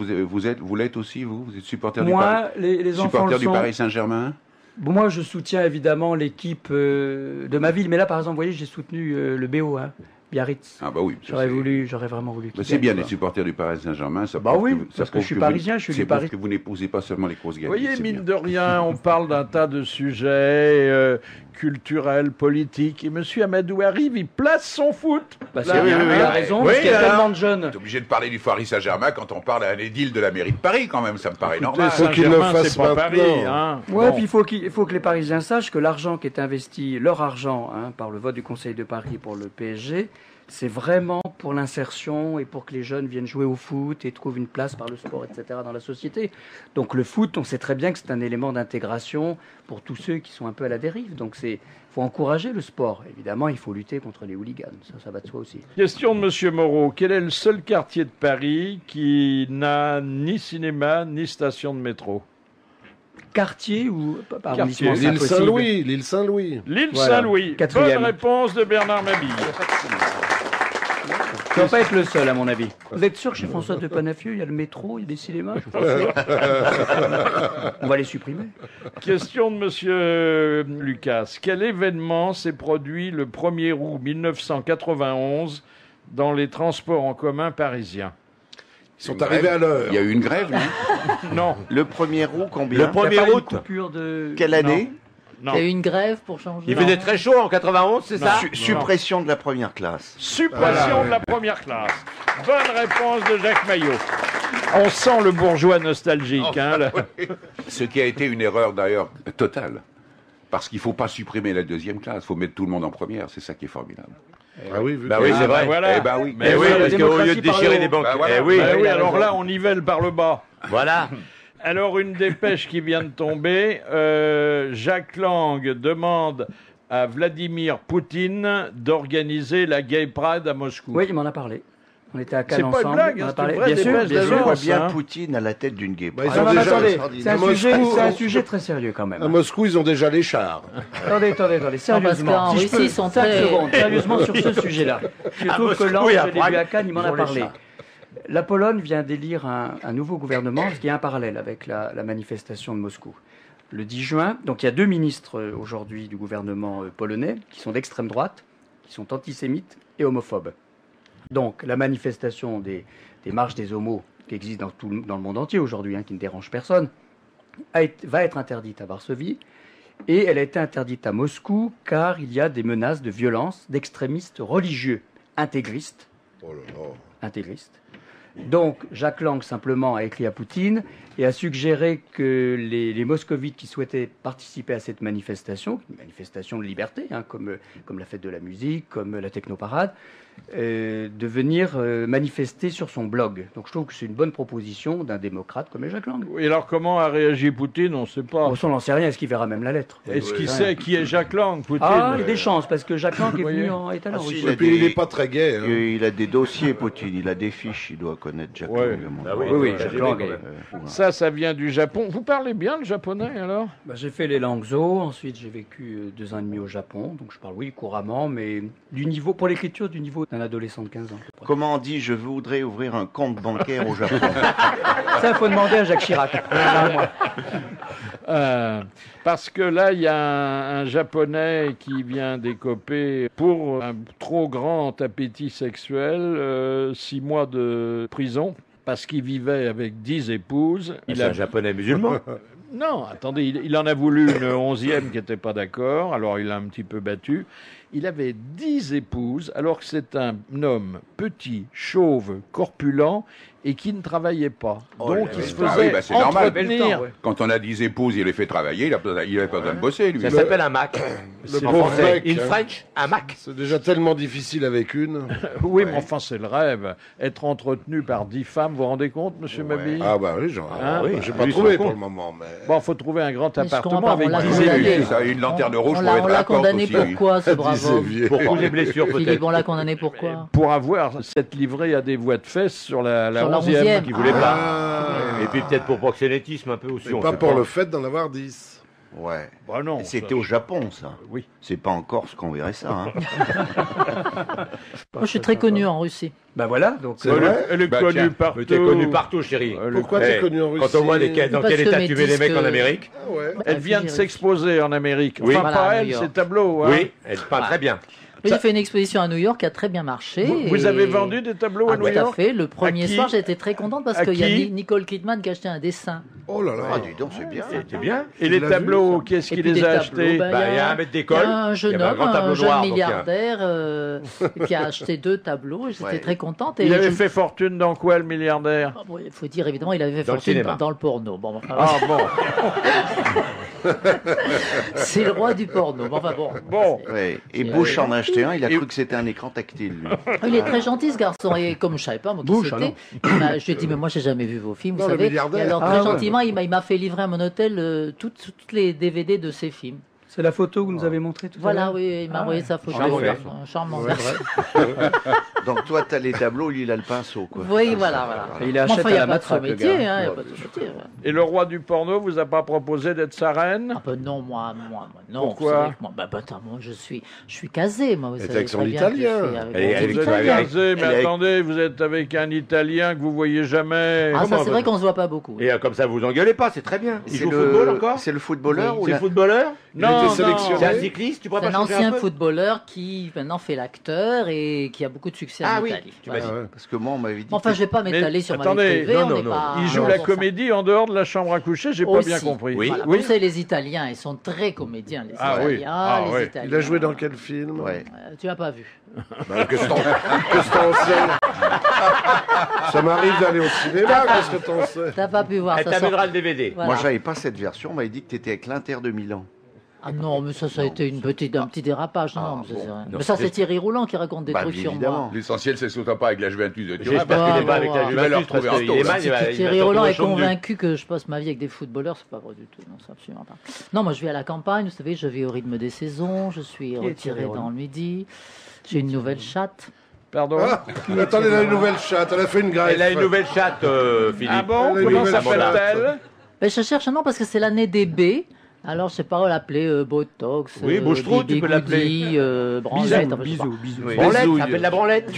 Vous l'êtes aussi, vous êtes supporter du Paris, Moi, les enfants supporter le du sont. Paris Saint-Germain. Bon, moi, je soutiens évidemment l'équipe de ma ville. Mais là, par exemple, vous voyez, j'ai soutenu le BO1. Biarritz. Ah bah oui. J'aurais vraiment voulu. Mais qu'il c'est gagne, bien quoi. les supporters du Paris Saint-Germain. Ça Bah prouve oui, que- ça parce que prouve je suis vous- parisien, je suis c'est du prouve Paris. que vous n'épousez pas seulement les grosses Vous galeries. voyez, c'est mine bien. de rien, on parle d'un tas de sujets culturels, politiques. Et monsieur Amadou arrive, il place son foot. Bah, c'est Là, bien, il a raison, parce Oui, qu'il y a alors. tellement de jeunes. T'es obligé de parler du Paris Saint-Germain quand on parle à un édile de la mairie de Paris, quand même. Ça me paraît normal. faut qu'il le Saint-Germain, fasse c'est pas maintenant. Paris. Hein. Ouais, Bon. puis il faut que les Parisiens sachent que l'argent qui est investi, leur argent, par le vote du Conseil de Paris pour le PSG, c'est vraiment pour l'insertion et pour que les jeunes viennent jouer au foot et trouvent une place par le sport, etc. dans la société. Donc le foot, on sait très bien que c'est un élément d'intégration pour tous ceux qui sont un peu à la dérive. Donc faut encourager le sport. Évidemment, il faut lutter contre les hooligans. Ça va de soi aussi. Question de monsieur Moreau. Quel est le seul quartier de Paris qui n'a ni cinéma ni station de métro? Quartier ou pas Quartier. arrondissement, c'est L'île impossible. Saint-Louis, l'île Saint-Louis. L'île Voilà. Saint-Louis. Quatrième. Bonne réponse de Bernard Mabille. Ça va pas être le seul, à mon avis. Vous êtes sûr que chez François de Panafieux, il y a le métro, il y a des cinémas? Je suis pas sûr. On va les supprimer. Question de monsieur Lucas. Quel événement s'est produit le 1er août 1991 dans les transports en commun parisiens? Ils sont arrivés à l'heure. Il y a eu une grève, non? Non, Le 1er août, combien Le Il y a 1er pas eu une août. coupure de... Quelle année non. Il y a eu une grève pour changer. Il faisait très chaud en 91, c'est ça? Suppression de la première classe. Suppression de la première classe. Bonne réponse de Jacques Maillot. On sent le bourgeois nostalgique. Hein, là. Ce qui a été une erreur d'ailleurs totale. Parce qu'il ne faut pas supprimer la deuxième classe, il faut mettre tout le monde en première, c'est ça qui est formidable. Ah oui, vu Bah que- oui, c'est bah vrai. voilà. Eh ben oui. Mais oui, la parce qu'au lieu démocratie de par le déchirer haut. des banques. Bah voilà. Eh oui, Bah oui, il a alors raison. là, on nivelle par le bas. voilà. Alors, une dépêche qui vient de tomber. Jacques Lang demande à Vladimir Poutine d'organiser la Gay Pride à Moscou. Oui, il m'en a parlé. On était à Cannes C'est pas une ensemble. blague, on hein, a c'est parlé. une vraie Bien sûr, dépêche bien Je d'agence. sûr. vois bien hein. Poutine à la tête d'une gay Bah, ils pride. ont Non, mais déjà- attendez, c'est un À sujet, Moscou, c'est un sujet très sérieux quand même. À Moscou, ils ont déjà les chars. Attendez, sérieusement. qu'en Si je Russie, peux, ils sont 5 très- secondes, sérieusement sur ce sujet-là. Je trouve que Moscou Lang, et à je l'ai vu Prague, à Cannes, il m'en ils a ont les parlé. chars. La Pologne vient d'élire un nouveau gouvernement, parce qu'il y a un parallèle avec la manifestation de Moscou. Le 10 juin, donc il y a 2 ministres aujourd'hui du gouvernement polonais qui sont d'extrême droite, qui sont antisémites et homophobes. Donc la manifestation des marches des homos qui existent dans le monde entier aujourd'hui, qui ne dérangent personne, va être interdite à Varsovie. Et elle a été interdite à Moscou car il y a des menaces de violence d'extrémistes religieux intégristes. Oh là là. Intégristes. Donc Jacques Lang simplement a écrit à Poutine et a suggéré que les moscovites qui souhaitaient participer à cette manifestation, une manifestation de liberté, comme la fête de la musique, comme la technoparade, de venir manifester sur son blog. Donc je trouve que c'est une bonne proposition d'un démocrate comme est Jacques Lang. Et alors, comment a réagi Poutine? On ne sait pas. Bon, ça, on n'en sait rien, est-ce qu'il verra même la lettre? Est-ce qu'il Ouais. sait qui est Jacques Lang, Poutine? Ah, il y a des chances, parce que Jacques Lang est Voyez. venu en Italie. Ah, si, Russie. il a Et puis, il des- n'est pas très gai. Hein. Il a des dossiers, Poutine. Il a des fiches. Il doit connaître Jacques Ouais. Lang, à mon Ah avis. Oui, ça, Jacques j'ai Lang vu, est- quand même. Ça vient du Japon. Vous parlez bien le japonais, alors? Bah, j'ai fait les langues zo, ensuite j'ai vécu 2 ans et demi au Japon, donc je parle oui couramment, mais du niveau, pour l'écriture, du niveau d'un adolescent de 15 ans. à peu près. Comment on dit, je voudrais ouvrir un compte bancaire au Japon. Ça, il faut demander à Jacques Chirac. Pas à moi. Parce que là, il y a un Japonais qui vient d'écoper pour un trop grand appétit sexuel, 6 mois de prison, parce qu'il vivait avec 10 épouses. C'est un japonais musulman. Non, attendez, il en a voulu une 11e qui n'était pas d'accord, alors il a un petit peu battu. Il avait 10 épouses, alors que c'est un homme petit, chauve, corpulent, et qui ne travaillait pas. Oh Donc là il là. se Ah faisait oui, bah, c'est normal. entretenir. Ouais. Quand on a 10 épouses, il les fait travailler, il n'avait pas besoin de bosser, lui. Ça s'appelle un Mac. Le En pauvre français. mec, In hein. French, un Mac. C'est déjà tellement difficile avec une. Oui, mais enfin, c'est le rêve. Être entretenu par 10 femmes, vous vous rendez compte, monsieur Ouais. Mabille? Ah bah oui, genre, Hein oui, j'ai pas Lui, trouvé son pour con. le moment, mais... Bon, il faut trouver un grand Mais je comprends appartement pas, avec on l'a 10 condamné. élus. Ça, une lanterne rouge On pour l'a mettre à la porte condamné aussi. pourquoi, ce bravo Xavier. Pour cause des blessures, Philippe, peut-être. on l'a condamné pourquoi? Pour avoir cette livrée à des voies de fesses sur la Sur la 11e. 11e. Qui voulait pas. Ah. Et puis peut-être pour proxénétisme un peu aussi. C'est on pas sait pour le fait d'en avoir 10. Ouais. Bah non. C'était au Japon, ça. Oui. C'est pas en Corse qu'on verrait ça. Hein. Moi, je suis très connu en Russie. Ben voilà, donc C'est vrai Elle est Bah, connue tiens, partout. mais t'es connu partout, chérie. Pourquoi Eh, t'es connu en Russie? Quand on voit dans Parce quel que état mes tu mets les mecs disques- en Amérique. Ah ouais. Elle vient de s'exposer en Amérique. Oui. Enfin, Voilà, pas à elle, New York. ses tableaux. Hein. Oui, elle parle très bien. J'ai fait une exposition à New York qui a très bien marché. Vous avez vendu des tableaux à New Tout à York? fait. Le premier soir, j'étais très contente parce À qu'il y a qui Nicole Kidman qui a acheté un dessin. Oh là là. Ah, dis donc, c'est bien. C'est bien. Et les l'as tableaux, vu, qui est-ce Et qui puis les des a tableaux, achetés? ben, Il y a un maître d'école. Il y a un jeune il y avait homme, grand tableau un jeune noir, donc, milliardaire qui a acheté 2 tableaux et j'étais Ouais. très contente. Il Et avait je- fait fortune dans quoi, le milliardaire? Ah, bon, il faut dire évidemment, il avait fait Dans le fortune cinéma. dans le porno. Bon, enfin, Ah bon. c'est le roi du porno. Bon, enfin bon. Bon. Ouais. Et Bush en a acheté un, il a cru que c'était un écran tactile. Lui. Il est très gentil ce garçon et comme je savais pas moi qui Bush, c'était, je lui ai dit mais moi j'ai jamais vu vos films, vous Non, le savez. Et milliardaire. alors Ah, très ouais. gentiment il m'a fait livrer à mon hôtel toutes les DVD de ses films. C'est la photo que vous nous avez montrée tout à Voilà, l'heure. oui, il m'a envoyé sa photo. charmant garçon, un charmant garçon. Donc toi, t'as les tableaux, lui, il a le pinceau, quoi. Oui, voilà. Et il Mais achète enfin, à il n'y la a pas de matraque, le métier, gars. hein, il y a pas de métier. Ouais. Et le roi du porno vous a pas proposé d'être sa reine? Ah ben non, moi, non. Pourquoi? c'est vrai que moi, attends, moi, je suis casé, moi. Vous Elle est savez avec son très bien que je Italien. suis avec Elle est mon avec- Italien. avec- Casé, mais elle est- attendez, vous êtes avec un Italien que vous voyez jamais. Ah, ça, Comment c'est vrai qu'on se voit pas beaucoup. Et comme ça, vous engueulez pas, c'est très bien. Il C'est joue au football encore? C'est le footballeur ou C'est la... le footballeur? Non, était sélectionné. C'est un cycliste, tu pourrais C'est pas un changer ancien peu footballeur qui maintenant fait l'acteur et qui a beaucoup de succès Ah en oui, Italie. tu m'as dit. Ah ouais. Parce que moi, on m'avait dit... Bon, enfin, je vais pas m'étaler Mais sur ma attendez, vie privée. non, on non, n'est non. pas- Il joue non, la pour ça. comédie en dehors de la chambre à coucher, j'ai pas Aussi. bien compris. Oui. Voilà. Oui. Vous savez, les Italiens, ils sont très comédiens, les Ah oui. Italiens. Ah les oui. Italiens. Il a joué dans quel film? Ouais. Tu l'as pas vu. Bah, qu'est-ce que t'en sais? Ça m'arrive d'aller au cinéma, qu'est-ce que t'en sais? T'as pas pu voir Elle ça. sort- t'amènera le DVD. Voilà. Moi, j'avais pas cette version, on m'avait dit que t'étais avec l'Inter de Milan. Ah non, mais ça a été un petit dérapage. Non, Ah, mais ça, bon. c'est rien. Non, Mais ça, c'est- c'est Thierry Roulant qui raconte des Bah, trucs sur évidemment. moi. L'essentiel, c'est surtout pas avec la Juventus de Turin. J'espère Ah, qu'il n'est pas avec bon, la ouais. Je vais leur Juventus parce trouver un qu'il est taux, mal. il va Thierry se retrouver Roland au est chaume-nu. convaincu que je passe ma vie avec des footballeurs, c'est pas vrai du tout. Non, c'est absolument pas. Non, moi je vis à la campagne, vous savez, je vis au rythme des saisons, je suis est retiré Thierry Roland dans le midi, j'ai une nouvelle chatte. Pardon? Ah, attendez, elle a une nouvelle chatte, elle a fait une greffe. Elle a une nouvelle chatte, Philippe. Ah bon? Elle a une Comment nouvelle s'appelle-t-elle? Ben, je cherche un nom parce que c'est l'année des B. Alors, je sais pas l'appeler Botox, Oui, Bouchetrou, tu peux Bigoudi, Branlette, enfin, je sais pas. Bisous. Oui. Branlette, Bisouille. ça s'appelle la branlette.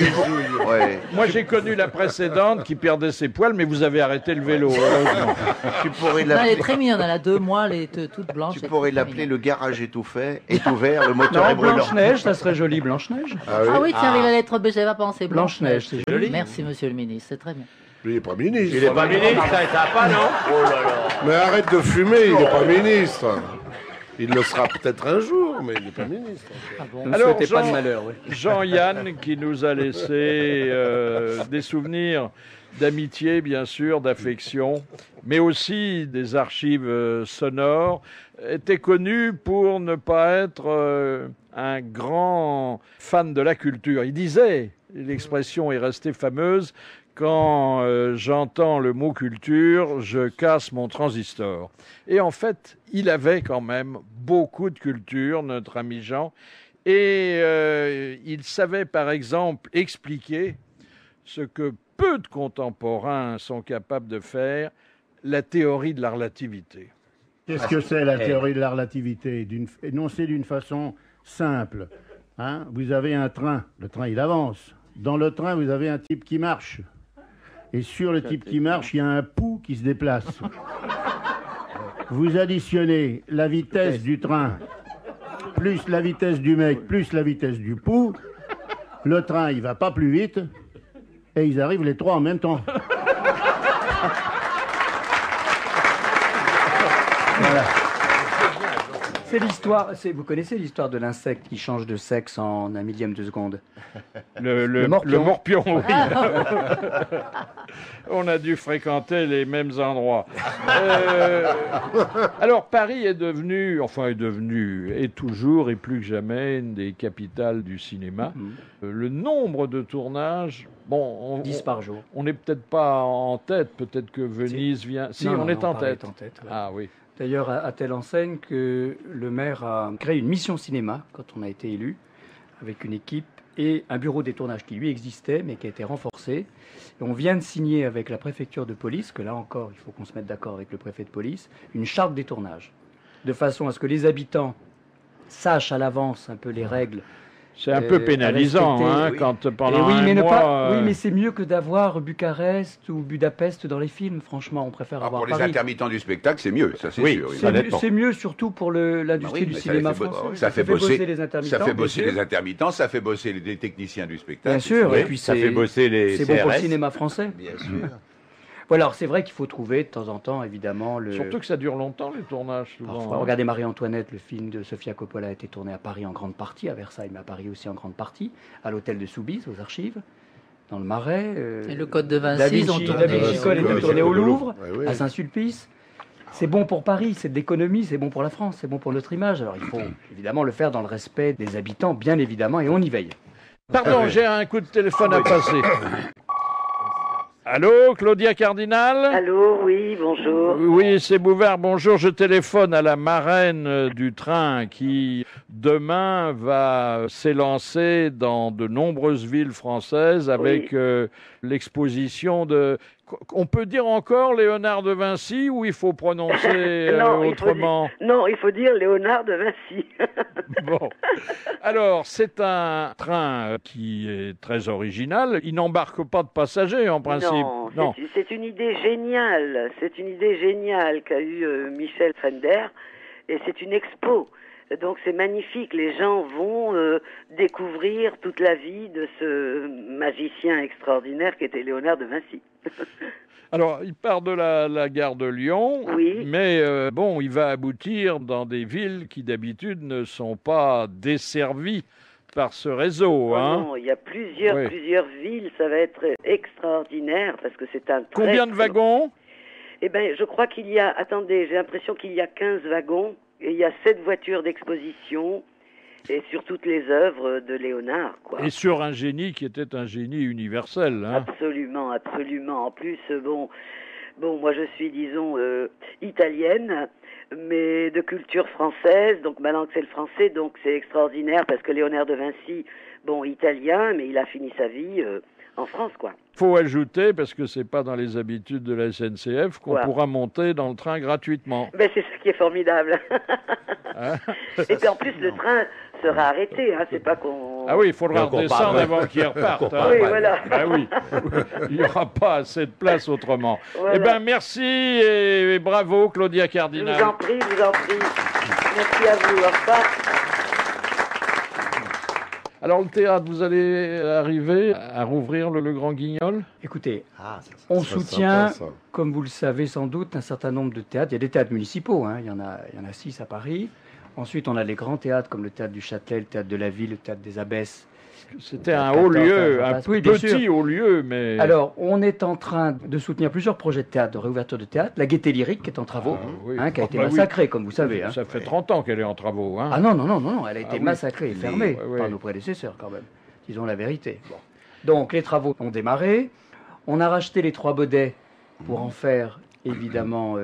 Ouais. Moi, j'ai connu la précédente qui perdait ses poils, mais vous avez arrêté le vélo. heureusement. Tu pourrais Non, elle est l'appeler... très mignonne, elle a 2 mois, elle est toute blanche. Tu elle est pourrais très l'appeler mignonne. le garage est ouvert, le moteur est Non, brûlant. Blanche-Neige, ça serait joli, Blanche-Neige. Ah oui, tiens, il a lettre B, j'avais pas pensé. Blanche-Neige, c'est joli. Merci, monsieur le ministre, c'est très bien. Mais il est pas ministre. Il est pas ministre, ça va pas, non? Mais arrête de fumer, il est pas ministre. Il le sera peut-être un jour, mais il n'est pas ministre. Ah bon. Ne me Alors, souhaitez pas de Jean- malheur. Oui. Jean-Yann qui nous a laissé des souvenirs d'amitié, bien sûr, d'affection, mais aussi des archives sonores, était connu pour ne pas être un grand fan de la culture. Il disait, l'expression est restée fameuse, quand j'entends le mot culture, je casse mon transistor. Et en fait, il avait quand même beaucoup de culture, notre ami Jean, et il savait par exemple expliquer ce que peu de contemporains sont capables de faire, la théorie de la relativité. Qu'est-ce que c'est la théorie de la relativité? Énoncée d'une façon simple. Hein? Vous avez un train, le train il avance. Dans le train, vous avez un type qui marche. Et sur le type qui marche, il y a un pouls qui se déplace. Vous additionnez la vitesse du train, plus la vitesse du mec, plus la vitesse du pouls. Le train, il va pas plus vite. Et ils arrivent les trois en même temps. Voilà. C'est l'histoire. Vous connaissez l'histoire de l'insecte qui change de sexe en un millième de seconde? Le morpion. morpion, oui. On a dû fréquenter les mêmes endroits. Alors, Paris est devenu, et toujours et plus que jamais, une des capitales du cinéma. Le nombre de tournages, bon, 10 par jour. on n'est peut-être pas en tête, peut-être que Venise vient... Si, Non, on non, est en Paris tête. est en tête, ouais. Ah oui. D'ailleurs, à telle enseigne que le maire a créé une mission cinéma quand on a été élu, avec une équipe et un bureau des tournages qui lui existait, mais qui a été renforcé. Et on vient de signer avec la préfecture de police, que là encore, il faut qu'on se mette d'accord avec le préfet de police, une charte des tournages, de façon à ce que les habitants sachent à l'avance un peu les règles C'est un peu pénalisant, respecter. hein, quand Et pendant oui, un mais mois... oui, mais c'est mieux que d'avoir Bucarest ou Budapest dans les films. Franchement, on préfère avoir Pour les Paris. intermittents du spectacle, c'est mieux, ça c'est Oui, sûr. oui. C'est mieux surtout pour l'industrie du mais cinéma les fait français. ça fait bosser les intermittents. Ça fait bosser bien les sûr. intermittents, ça fait bosser les techniciens du spectacle. Bien sûr, Oui. et puis ça fait bosser les c'est bon pour le CRS. cinéma français. Bien sûr. Voilà, alors c'est vrai qu'il faut trouver de temps en temps, évidemment, le... Surtout que ça dure longtemps, les tournages, souvent. Parfois, regardez Marie-Antoinette, le film de Sofia Coppola a été tourné à Paris en grande partie, à Versailles, mais à Paris aussi en grande partie, à l'hôtel de Soubise, aux Archives, dans le Marais. Et le Code de Vinci, Da ils ont Vinci, tourné. Da Vinci Code oui, était tourné au Louvre, Ouais, oui. à Saint-Sulpice. C'est bon pour Paris, c'est de l'économie, c'est bon pour la France, c'est bon pour notre image. Alors il faut évidemment le faire dans le respect des habitants, bien évidemment, et on y veille. Pardon, j'ai un coup de téléphone à passer. Allô, Claudia Cardinal? Allô, oui, bonjour. Oui, c'est Bouvard. Bonjour, je téléphone à la marraine du train qui, demain, va s'élancer dans de nombreuses villes françaises avec l'exposition de... On peut dire encore Léonard de Vinci ou il faut prononcer autrement? Non, il faut dire Léonard de Vinci. Bon. Alors, c'est un train qui est très original. Il n'embarque pas de passagers, en principe. Non, c'est une idée géniale. C'est une idée géniale qu'a eue Michel Fender. Et c'est une expo. Donc c'est magnifique. Les gens vont découvrir toute la vie de ce magicien extraordinaire qui était Léonard de Vinci. Alors, il part de la gare de Lyon, Oui. mais bon, il va aboutir dans des villes qui d'habitude ne sont pas desservies par ce réseau. Oh hein. non, il y a plusieurs villes, ça va être extraordinaire parce que c'est un Combien de wagons? Eh bien, je crois qu'il y a, attendez, j'ai l'impression qu'il y a 15 wagons et il y a 7 voitures d'exposition et sur toutes les œuvres de Léonard, quoi. Et sur un génie qui était un génie universel. Hein. Absolument, absolument. En plus, bon, moi je suis, disons, italienne, mais de culture française, donc ma langue c'est le français, donc c'est extraordinaire parce que Léonard de Vinci, bon, italien, mais il a fini sa vie en France, quoi. Faut ajouter, parce que c'est pas dans les habitudes de la SNCF, qu'on pourra monter dans le train gratuitement. Ben, c'est ça qui est formidable. Hein. Et puis en plus, le train sera arrêté, hein, c'est pas qu'on... Ah oui, il faudra redescendre avant qu'il reparte. Hein. Oui, voilà. Ben oui, il n'y aura pas assez de place autrement. Voilà. Eh bien, merci et bravo, Claudia Je Cardinal. vous en prie, je vous en prie. Merci à vous, au revoir. Alors, le théâtre, vous allez arriver à rouvrir le Grand Guignol? Écoutez, on soutient, comme vous le savez sans doute, un certain nombre de théâtres. Il y a des théâtres municipaux, hein. Il y en a 6 à Paris. Ensuite, on a les grands théâtres comme le théâtre du Châtelet, le théâtre de la Ville, le théâtre des Abbesses. C'était un haut lieu, un Oui, bien petit sûr. haut lieu, mais... Alors, on est en train de soutenir plusieurs projets de théâtre, de réouverture de théâtre. La Gaîté Lyrique, qui est en travaux, oui. qui a été Bah oui. massacrée, comme vous savez. Hein. Ça fait 30 ans qu'elle est en travaux. Hein. Ah non, elle a été oui. massacrée et fermée Oui. par nos prédécesseurs, quand même. Disons la vérité. Bon. Donc, les travaux ont démarré. On a racheté les Trois Baudets pour en faire, évidemment,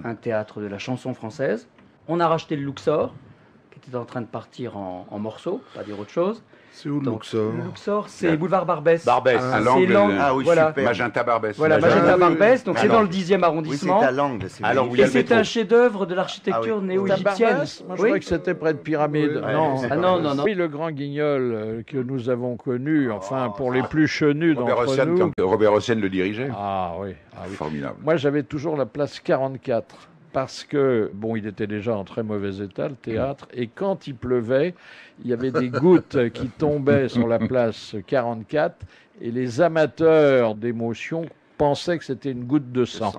un théâtre de la chanson française. On a racheté le Luxor, qui était en train de partir en morceaux, pas dire autre chose. C'est où le Luxor? Le Luxor, c'est boulevard Barbès. Barbès, à l'angle de- Ah oui, voilà. super. Magenta Barbès. Voilà, Magenta Barbès, donc Ah c'est non. dans le 10e Oui, arrondissement. c'est à l'angle. c'est Alors, magnifique. où il y a Et le c'est métro. un chef-d'œuvre de l'architecture Ah oui. néo-égyptienne. Barbès Moi, je Oui. croyais que c'était près de Pyramide. Oui. Non. c'est Ah non. Oui, le Grand Guignol que nous avons connu, enfin, pour les plus chenus Robert d'entre Hossein, nous. quand Robert Hossein le dirigeait. Ah oui. Formidable. Moi, j'avais toujours la place 44 parce que, bon, il était déjà en très mauvais état, le théâtre, et quand il pleuvait, il y avait des gouttes qui tombaient sur la place 44, et les amateurs d'émotion pensaient que c'était une goutte de sang.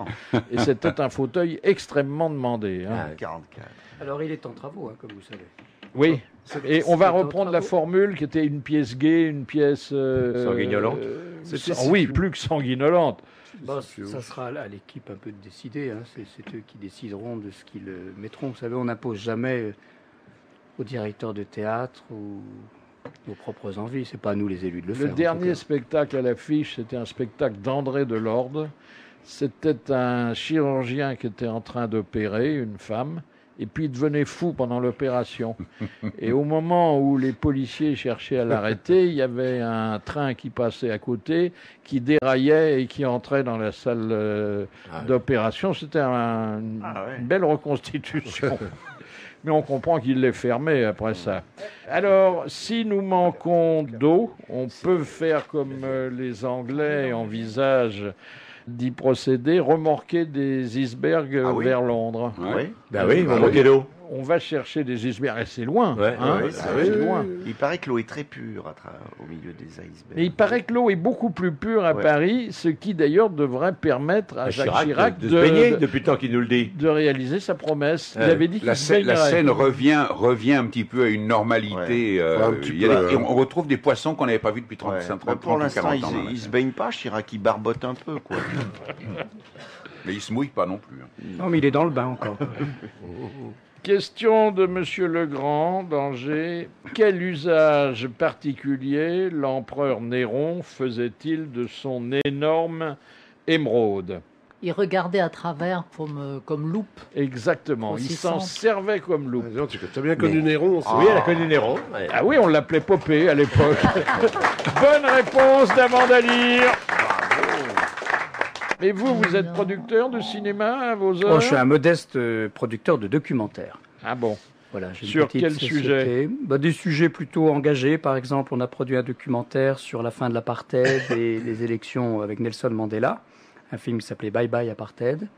Et c'était un fauteuil extrêmement demandé. Hein. 44. Alors il est en travaux, hein, comme vous savez. Oui. Et on va c'est en reprendre la travaux. formule qui était une pièce gaie, une pièce... Sanguinolente. Oui, plus que sanguinolente. Bon, ça sera à l'équipe un peu de décider. Hein. C'est eux qui décideront de ce qu'ils mettront. Vous savez, on n'impose jamais au directeur de théâtre ou nos propres envies. C'est pas à nous les élus de le faire. Le en dernier tout cas. spectacle à l'affiche, c'était un spectacle d'André Delorde. C'était un chirurgien qui était en train d'opérer une femme, et puis il devenait fou pendant l'opération. Et au moment où les policiers cherchaient à l'arrêter, il y avait un train qui passait à côté, qui déraillait et qui entrait dans la salle d'opération. C'était une belle reconstitution. mais on comprend qu'il l'ait fermé après ça. Alors, si nous manquons d'eau, on peut faire comme les Anglais envisagent d'y procéder, remorquer des icebergs vers Londres. Oui. Ben oui, on manquait d'eau. On va chercher des icebergs, et c'est loin. Ouais, c'est loin. Il paraît que l'eau est très pure au milieu des icebergs. Et il paraît que l'eau est beaucoup plus pure à Paris, ce qui d'ailleurs devrait permettre à Jacques Chirac de se baigner depuis le temps qu'il nous le dit. De réaliser sa promesse. Il avait dit qu'il se baignerait. La Seine revient un petit peu à une normalité. On retrouve des poissons qu'on n'avait pas vus depuis 30 ou 40 ans. Il se baigne pas, Chirac, il barbote un peu, quoi. Mais il se mouille pas non plus. Non, mais il est dans le bain encore. Question de Monsieur Legrand, d'Angers. Quel usage particulier l'empereur Néron faisait-il de son énorme émeraude? Il regardait à travers comme loupe. Exactement, il s'en servait comme loupe. Tu as bien connu Néron. Oui, elle a connu Néron. Ouais. Ah oui, on l'appelait Popée à l'époque. Bonne réponse d'Amanda Lear. Et vous êtes producteur de cinéma à vos heures? Je suis un modeste producteur de documentaires. Ah bon? Voilà, j'ai une sur petite quel société. sujet? Des sujets plutôt engagés. Par exemple, on a produit un documentaire sur la fin de l'apartheid et les élections avec Nelson Mandela. Un film qui s'appelait Bye Bye Apartheid.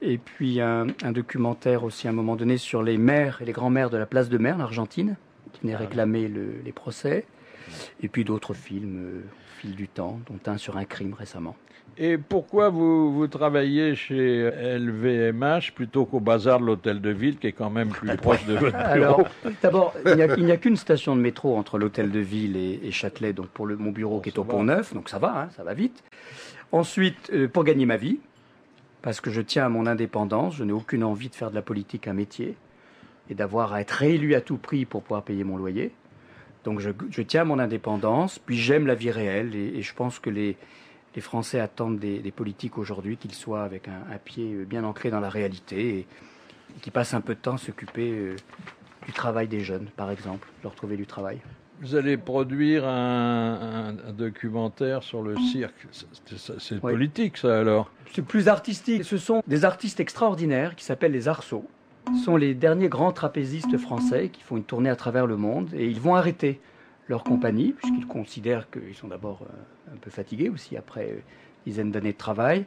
Et puis un documentaire aussi à un moment donné sur les maires et les grands-mères de la place de Mer en Argentine, qui venaient réclamer les procès. Et puis d'autres films au fil du temps, dont un sur un crime récemment. Et pourquoi vous travaillez chez LVMH plutôt qu'au bazar de l'Hôtel de Ville, qui est quand même plus proche de votre bureau? Alors, d'abord, il n'y a qu'une station de métro entre l'Hôtel de Ville et Châtelet, donc pour mon bureau qui est au Pont-Neuf, donc ça va, ça va vite. Ensuite, pour gagner ma vie, parce que je tiens à mon indépendance, je n'ai aucune envie de faire de la politique un métier et d'avoir à être réélu à tout prix pour pouvoir payer mon loyer. Donc je tiens à mon indépendance, puis j'aime la vie réelle et je pense que les Français attendent des politiques aujourd'hui qu'ils soient avec un pied bien ancré dans la réalité et qui passent un peu de temps à s'occuper du travail des jeunes, par exemple, leur trouver du travail. Vous allez produire un documentaire sur le cirque. C'est politique, ça, alors? C'est plus artistique. Ce sont des artistes extraordinaires qui s'appellent les Arceaux. Ce sont les derniers grands trapézistes français qui font une tournée à travers le monde et ils vont arrêter leur compagnie, puisqu'ils considèrent qu'ils sont d'abord un peu fatigués aussi après une dizaine d'années de travail.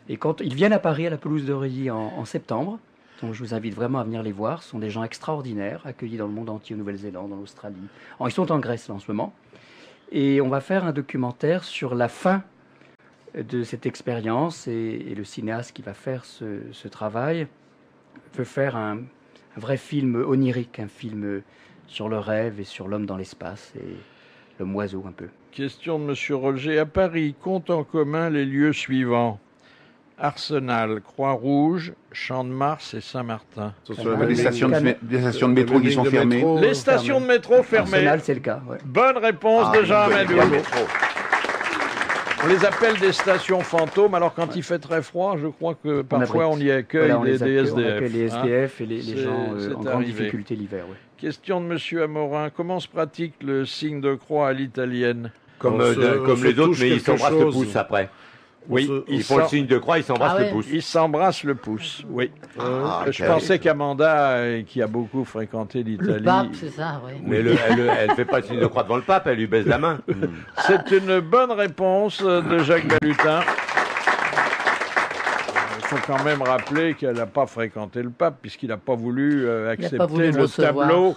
Et quand ils viennent à Paris, à la pelouse de Reuilly en septembre, donc je vous invite vraiment à venir les voir, ce sont des gens extraordinaires, accueillis dans le monde entier, en Nouvelle-Zélande, en Australie. Ils sont en Grèce là, en ce moment. Et on va faire un documentaire sur la fin de cette expérience et le cinéaste qui va faire ce travail veut faire un vrai film onirique, un film sur le rêve et sur l'homme dans l'espace et l'homme oiseau un peu. Question de Monsieur Roger. À Paris, comptent en commun les lieux suivants: Arsenal, Croix-Rouge, Champ de Mars et Saint-Martin. Des stations de métro qui sont fermées. Les stations de métro fermées. Arsenal, c'est le cas. Ouais. Bonne réponse de Jean Amadou. On les appelle des stations fantômes, alors quand il fait très froid, je crois que parfois on y accueille des SDF. On accueille les SDF et les gens en grande difficulté l'hiver. Ouais. Question de Monsieur Amorin. Comment se pratique le signe de croix à l'italienne? Comme les autres, mais ils s'embrassent le pouce après. Oui, ils font le signe de croix, ils s'embrassent le pouce. Ils s'embrassent le pouce, oui. Je pensais qu'Amanda, qui a beaucoup fréquenté l'Italie... Le pape, c'est ça, oui. Mais elle ne fait pas le signe de croix devant le pape, elle lui baisse la main. C'est une bonne réponse de Jacques Balutin. Il faut quand même rappeler qu'elle n'a pas fréquenté le pape, puisqu'il n'a pas voulu accepter le tableau.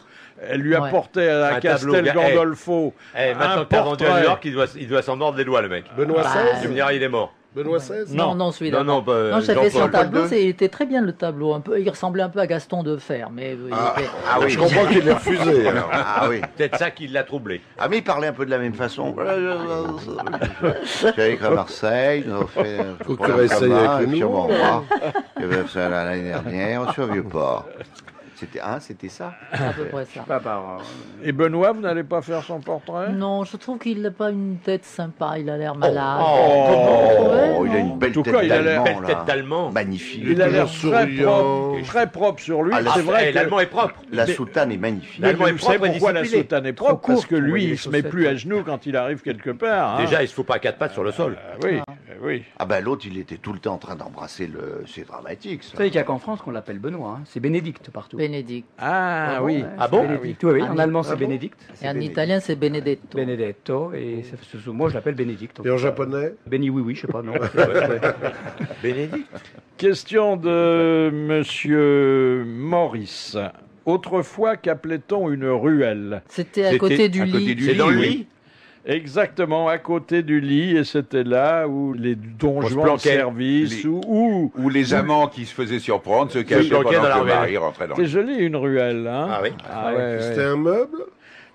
Elle lui apportait à Castel Gandolfo maintenant qu'il a vendu à New York, il doit s'en mordre les doigts, le mec. Benoît XVI Tu me diras, il est mort. Benoît XVI Non, celui-là. Non, j'avais son tableau, il était très bien le tableau. Il ressemblait un peu à Gaston Fer, mais oui. Je comprends qu'il l'ait refusé. Alors. Ah oui. Peut-être ça qui l'a troublé. Ah mais il parlait un peu de la même façon. J'avais écrit à Marseille, on fait faut qu'il réessaye avec nous. Je vais faire l'année dernière sur Vieux-Port. C'était ça. À peu près ça. Et Benoît, vous n'allez pas faire son portrait? Non, je trouve qu'il n'a pas une tête sympa, il a l'air malade. Il a une belle tête d'Allemand. Magnifique. Il a l'air très propre sur lui. C'est vrai que l'Allemand est propre. La soutane est magnifique. L'Allemand est propre. Pourquoi la soutane est propre? Parce que lui, il se met plus à genoux quand il arrive quelque part. Déjà, il se fout pas à quatre pattes sur le sol. Oui. Oui. Ah ben l'autre, il était tout le temps en train d'embrasser le... C'est dramatique, ça. Vous savez qu'il n'y a qu'en France qu'on l'appelle Benoît, hein. C'est Bénédicte partout. Bénédicte. Ah oui. Ah bon Bénédicte, oui, en allemand c'est Bénédicte. Et en italien, c'est Benedetto. Benedetto, et moi je l'appelle Bénédicte. Et en japonais? Béni oui, je sais pas, non. Bénédicte. Question de Monsieur Maurice. Autrefois, qu'appelait-on une ruelle? C'était à côté du lit. C'est dans le lit? Exactement, à côté du lit, et c'était là où les donjons de planquait. service, Les- où... Ou les amants qui se faisaient surprendre se cachaient pendant planquaient dans la que le ruelle. mari rentrait dans C'est le joli, une ruelle, hein? Ah oui. Ah ouais, C'était ouais. un meuble?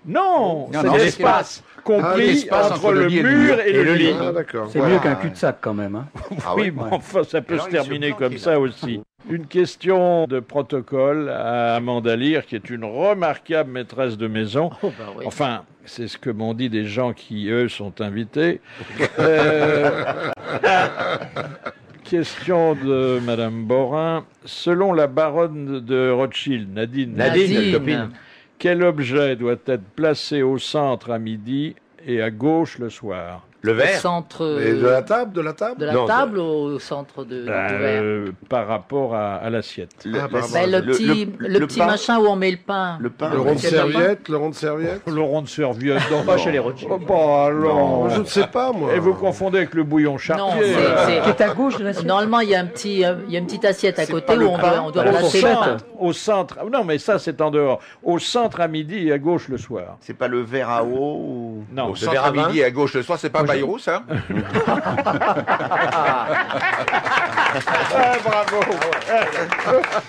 Non, Non, c'est non, l'espace compris l'espace entre le mur et le lit. Ah, d'accord. C'est Voilà. mieux qu'un cul-de-sac quand même. Hein. Ah Oui, ouais. bon, enfin, ça peut Alors, se il se terminer planquait, comme là. ça aussi. Une question de protocole à Amanda Lear, qui est une remarquable maîtresse de maison. Oh, bah oui. Enfin, c'est ce que m'ont dit des gens qui, eux, sont invités. Question de Madame Borin. Selon la baronne de Rothschild, Nadine, Nadine, copine. quel objet doit être placé au centre à midi et à gauche le soir? Le Au verre? centre Et de la table? De la table? de la Non, table au centre du verre. Par rapport à l'assiette. Le, Ah, pardon. Ben, le petit pain. machin où on met le pain. Le pain. Le rond de Quel pain? serviette? Le rond de serviette? Le rond de serviette, non, Pas chez les Rothschild. Oh, bah, alors. Je ne sais pas, moi. Et vous confondez avec le bouillon Non, chartier. Qui est à gauche de l'assiette. Normalement, il y a une petite assiette à côté pas où le on pain. doit Au placer le pain. centre, au centre. Non, mais ça, c'est en dehors. Au centre à midi et à gauche le soir. C'est pas le verre à eau ou... Non. Au centre à midi et à gauche le soir, c'est pas Bayrou, ça? Bravo.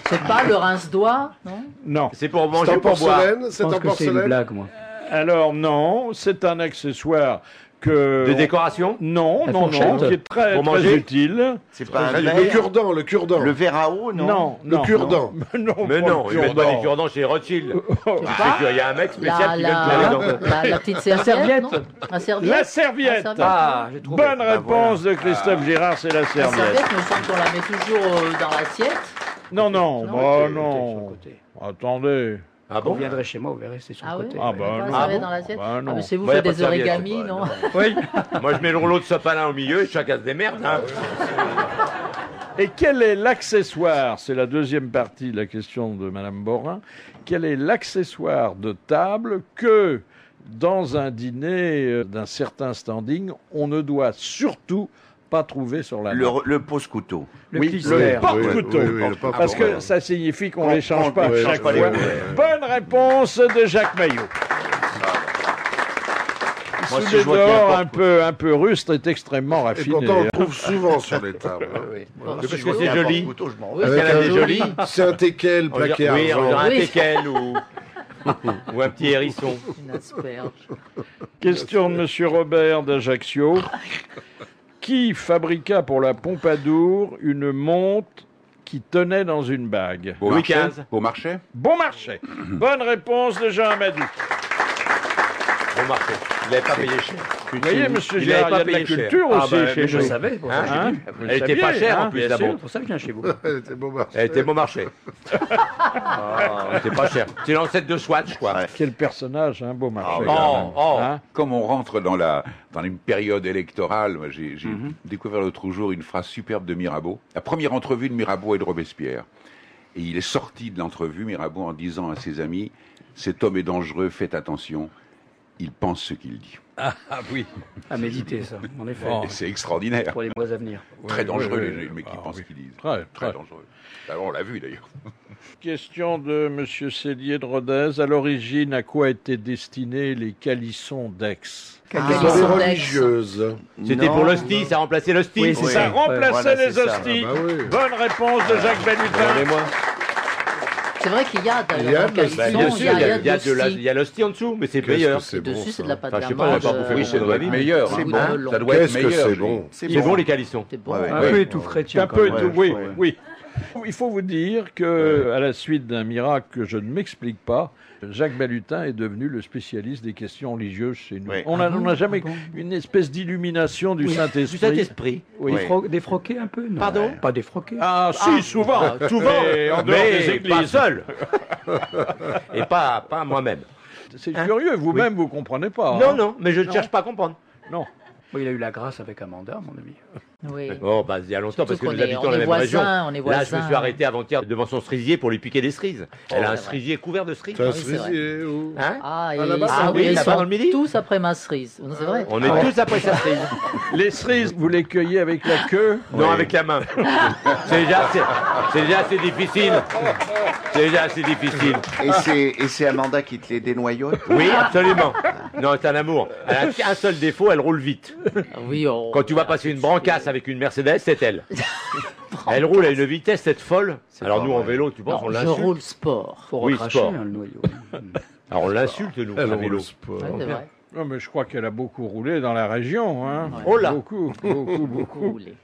C'est pas le rince-doigt, non? Non. C'est pour C'est manger en ou pour boire? porcelaine? Je C'est pense en que c'est une porcelaine? blague, moi. Alors, non, c'est un accessoire que... De décoration? Non, La non, non, fourchette. qui est très, Pour très manger utile. C'est pas un Le verre. cure-dent, le cure-dent. Le verre à eau, non? Non, Le non, cure-dent. non. Mais pas non, le ils mettent pas cure-dent. des cure-dents chez Rothschild. Oh, Il y a un mec spécial qui vient de laver dans... La petite serviette, non? La serviette. La serviette. Ah, j'ai trouvé. Bonne réponse de Christophe Girard, c'est la La serviette. serviette, me semble qu'on la met toujours dans l'assiette. Non, non, Non, bah Sur le non. côté. Attendez. Ah Vous bon? viendrez chez moi, vous verrez, c'est sur Ah le oui? côté. Ah Pas bah la non. serviette dans l'assiette. Bah Ah, non. mais c'est vous Moi, y a faites pas de des serviette, origamis, quoi, non? non. Oui. Moi, je mets le rouleau de sopalin au milieu et chacun se démerde. Hein. Et quel est l'accessoire? C'est la deuxième partie de la question de Madame Borin. Quel est l'accessoire de table que, dans un dîner d'un certain standing, on ne doit surtout pas trouver sur la main? Le pose-couteau. Le Oui, clister. le porte-couteau. Oui, oui, le porte-couteau. Parce que ça signifie qu'on ne les change pas ouais, chaque change pas les fois. coups, Bonne réponse de Jacques Maillot. Moi, Sous si des je vois qu'il y a dehors un un peu rustre est extrêmement Et raffiné. pourtant, on le hein. trouve souvent sur les tables. hein. Bon, Parce Si que je vois c'est qu'il y a un joli. porte-couteau, je m'en Avec Qu'elle a des un jolis. C'est un teckel On dirait- plaqué oui, on argent. dirait un Oui. teckel ou un petit hérisson. Une asperge. Question de Monsieur Robert d'Ajaccio. Qui fabriqua pour la Pompadour une montre qui tenait dans une bague? Louis XV. Beaumarchais? Bon marché. Bonne réponse de Jean Amadou. Bon marché. Il n'avait pas payé cher. Vous voyez, monsieur Il Gérard, il y avait a pas de la payé cher. culture Ah, aussi bah, chez mais je nous. savais. Pour ça, Hein que j'ai vu. Vous le Elle était saviez, pas chère hein. en plus, Bien la sûr, montre. pour ça que je viens chez vous. Elle était bon marché. Elle était bon marché. Elle était pas chère. C'est l'ancêtre de Swatch, quoi. Ouais. Quel personnage, hein, beau marché. Oh, Hein? Comme on rentre dans une période électorale, moi, j'ai découvert l'autre jour une phrase superbe de Mirabeau. La première entrevue de Mirabeau et de Robespierre. Et il est sorti de l'entrevue, Mirabeau, en disant à ses amis, cet homme est dangereux, faites attention, il pense ce qu'il dit. Ah oui. À méditer, ça, en effet. Oh. Et c'est extraordinaire. Pour les mois à venir. Très dangereux, oui, les mecs qui Ah, pensent oui. ce qu'ils disent. Très, Très très. dangereux. Alors, on l'a vu d'ailleurs. Question de Monsieur Célier de Rodez. À l'origine, à quoi étaient destinés les calissons d'Aix? Ils Ils sont des sont religieuses. C'était Non, pour l'hostie, ça remplaçait l'hostie. Oui, Ça ça. remplaçait Voilà, les c'est ça. hosties. Ah bah oui. Bonne réponse de Jacques Balutin. Regardez-moi. C'est vrai qu'il y a Il y a d'ailleurs de dans le la- calisson, Bien sûr, il y a l'hostie en dessous, mais c'est Qu'est-ce que meilleur. c'est bon, Dessus, c'est de ça. la pâte Enfin, je sais pas, on n'a pas bouffé Oui, beaucoup ça dans doit la être vie. meilleur. C'est hein. bon. Ça doit être Qu'est-ce que meilleur. c'est bon. C'est bon les calissons. C'est bon. Ouais, ouais. Un Ouais. peu étouffé, tiens. Un peu quand même. tout, oui, ouais. oui. Il faut vous dire que, à la suite d'un miracle que je ne m'explique pas, Jacques Balutin est devenu le spécialiste des questions religieuses chez nous. Oui. On n'a jamais une espèce d'illumination du Du Saint-Esprit. Saint-Esprit. Oui. Ouais. Défroqué un peu, non. Pardon Pas défroqué. Ah, si, souvent. Souvent. Mais en dehors des Mais pas églises. seul. Et pas moi-même. C'est curieux, vous-même, vous comprenez pas. Non, hein. non, mais je ne cherche pas à comprendre. Non. Oui, il a eu la grâce avec Amanda, à mon avis. Oui. Bon, bah, il y a longtemps, parce que Surtout nous qu'on est- habitons on la est même voisins, région. on est Là, je voisins. me suis arrêté avant-hier devant son cerisier pour lui piquer des cerises. Elle a un c'est vrai. cerisier couvert de cerises. C'est un oui, c'est vrai. cerisier ou... Hein Ah, et Ah, là-bas, ils c'est sont- oui, ils là-bas sont dans le Midi. tous après ma cerise. C'est vrai. On est tous après sa cerise. Les cerises, vous les cueillez avec la queue? Non, avec la main. C'est déjà assez difficile. C'est déjà assez difficile. Et c'est Amanda qui te les dénoyote? Oui, absolument. Non, c'est un amour. Elle a un seul défaut, elle roule vite. Oui, Quand tu vas passer une brancasse avec une Mercedes, c'est elle. Elle roule à une vitesse, cette folle. Alors pas nous, en vrai. vélo, tu penses, on je l'insulte. roule sport. Faut Oui, recracher sport. hein, le noyau. Alors on l'insulte, nous, Elle à roule vélo. le sport. Ouais, c'est vrai. Non, mais je crois qu'elle a beaucoup roulé dans la région. Hein. Oh là. Beaucoup. Beaucoup roulé.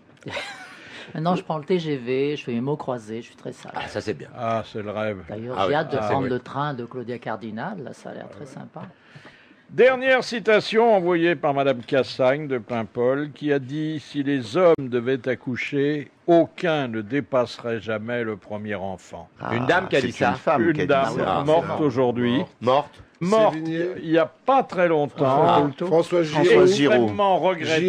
Maintenant, je prends le TGV, je fais mes mots croisés, je suis très sage. Ah, ça c'est bien. Ah, c'est le rêve. D'ailleurs, Ah j'ai oui, hâte de ah, prendre oui. le train de Claudia Cardinal. Là, ça a l'air très sympa. Dernière citation envoyée par Madame Cassagne de Paimpol, qui a dit « Si les hommes devaient accoucher, aucun ne dépasserait jamais le premier enfant. Une dame qui a dit C'est ça. une femme Une qui a dit dame ça. morte aujourd'hui. Morte. Morte Sévigné. il n'y a pas très longtemps. François François Giraud. Giraud. Extrêmement regretté.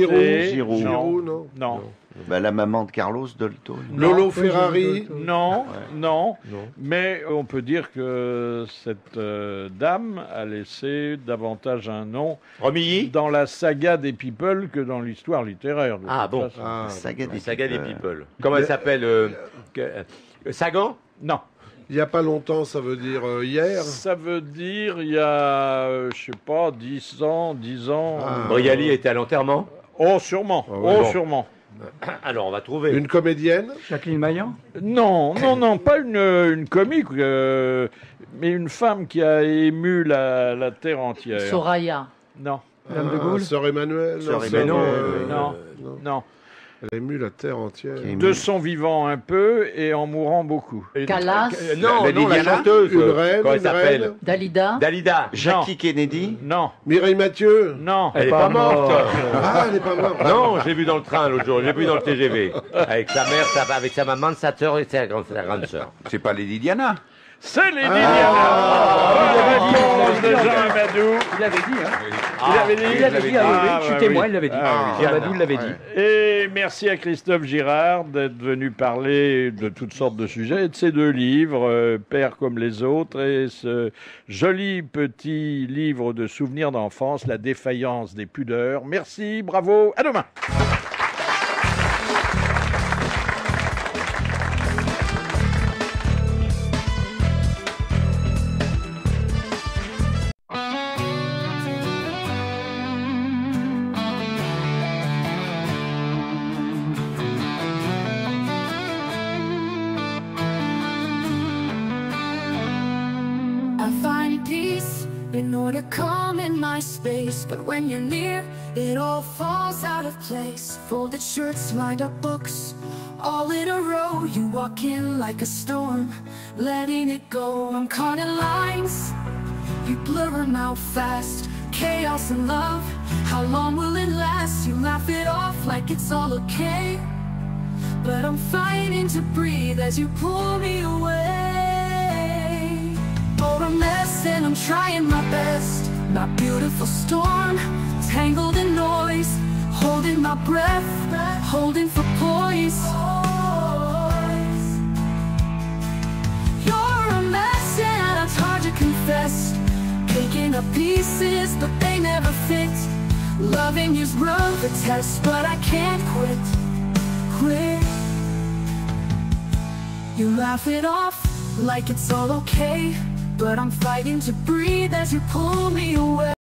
Giroud. Giroud, non. Non. Bah, la maman de Carlos Dolto. Lolo Ferrari. Non, non, Non. mais on peut dire que cette dame a laissé davantage un nom Romilly. dans la saga des People que dans l'histoire littéraire. de Ah, toute bon. façon. Ah, Saga La des saga des People. people. Comment elle s'appelle Sagan. Non. il n'y a pas longtemps, ça veut dire hier. Ça veut dire, il y a, je sais pas, 10 ans. Ah. Brialy était à l'enterrement. Oh, sûrement. Ah ouais. Oh, Bon. sûrement. Alors on va trouver. Une comédienne. Jacqueline Maillan. Non, non, non, pas une comique, mais une femme qui a ému la terre entière. Soraya. Non, Madame de Gaulle. Sœur Emmanuel. Sœur Sœur, Emmanuel, non, non. Elle a ému la terre entière. Qui a ému. De son vivant un peu et en mourant beaucoup. Calas. Non, La non, la Diana. chanteuse. Une reine, Comment elle une s'appelle reine. Dalida. Dalida. Jackie Kennedy. Non, Mireille Mathieu. non. Elle est pas morte. Ah, elle n'est pas morte. Non, j'ai vu dans le train l'autre jour, j'ai vu dans le TGV. Avec sa mère, avec sa maman, sa sœur et sa grande sœur. C'est pas Lady Diana. C'est Lady Diana. Bonne réponse de Jean Amadou. Il l'avait dit, hein. Il avait dit. Il l'avait dit, ah oui, oui, je suis bah témoin, oui. il l'avait dit. Ah oui. Jean Amadou l'avait dit. Et merci à Christophe Girard d'être venu parler de toutes sortes de sujets, et de ces deux livres, Père comme les autres, et ce joli petit livre de souvenirs d'enfance, La défaillance des pudeurs. Merci, bravo, à demain. I find peace in order to come in my space, but when you're near, it all falls out of place. Folded shirts, lined up books, all in a row. You walk in like a storm, letting it go. I'm caught in lines, you blur them out fast. Chaos and love, how long will it last? You laugh it off like it's all okay, but I'm fighting to breathe as you pull me away. For a mess and I'm trying my best. My beautiful storm, tangled in noise, holding my breath, holding for poise. You're a mess and it's hard to confess. Picking up pieces but they never fit. Loving you's rough the test, but I can't quit. You laugh it off like it's all okay, but I'm fighting to breathe as you pull me away.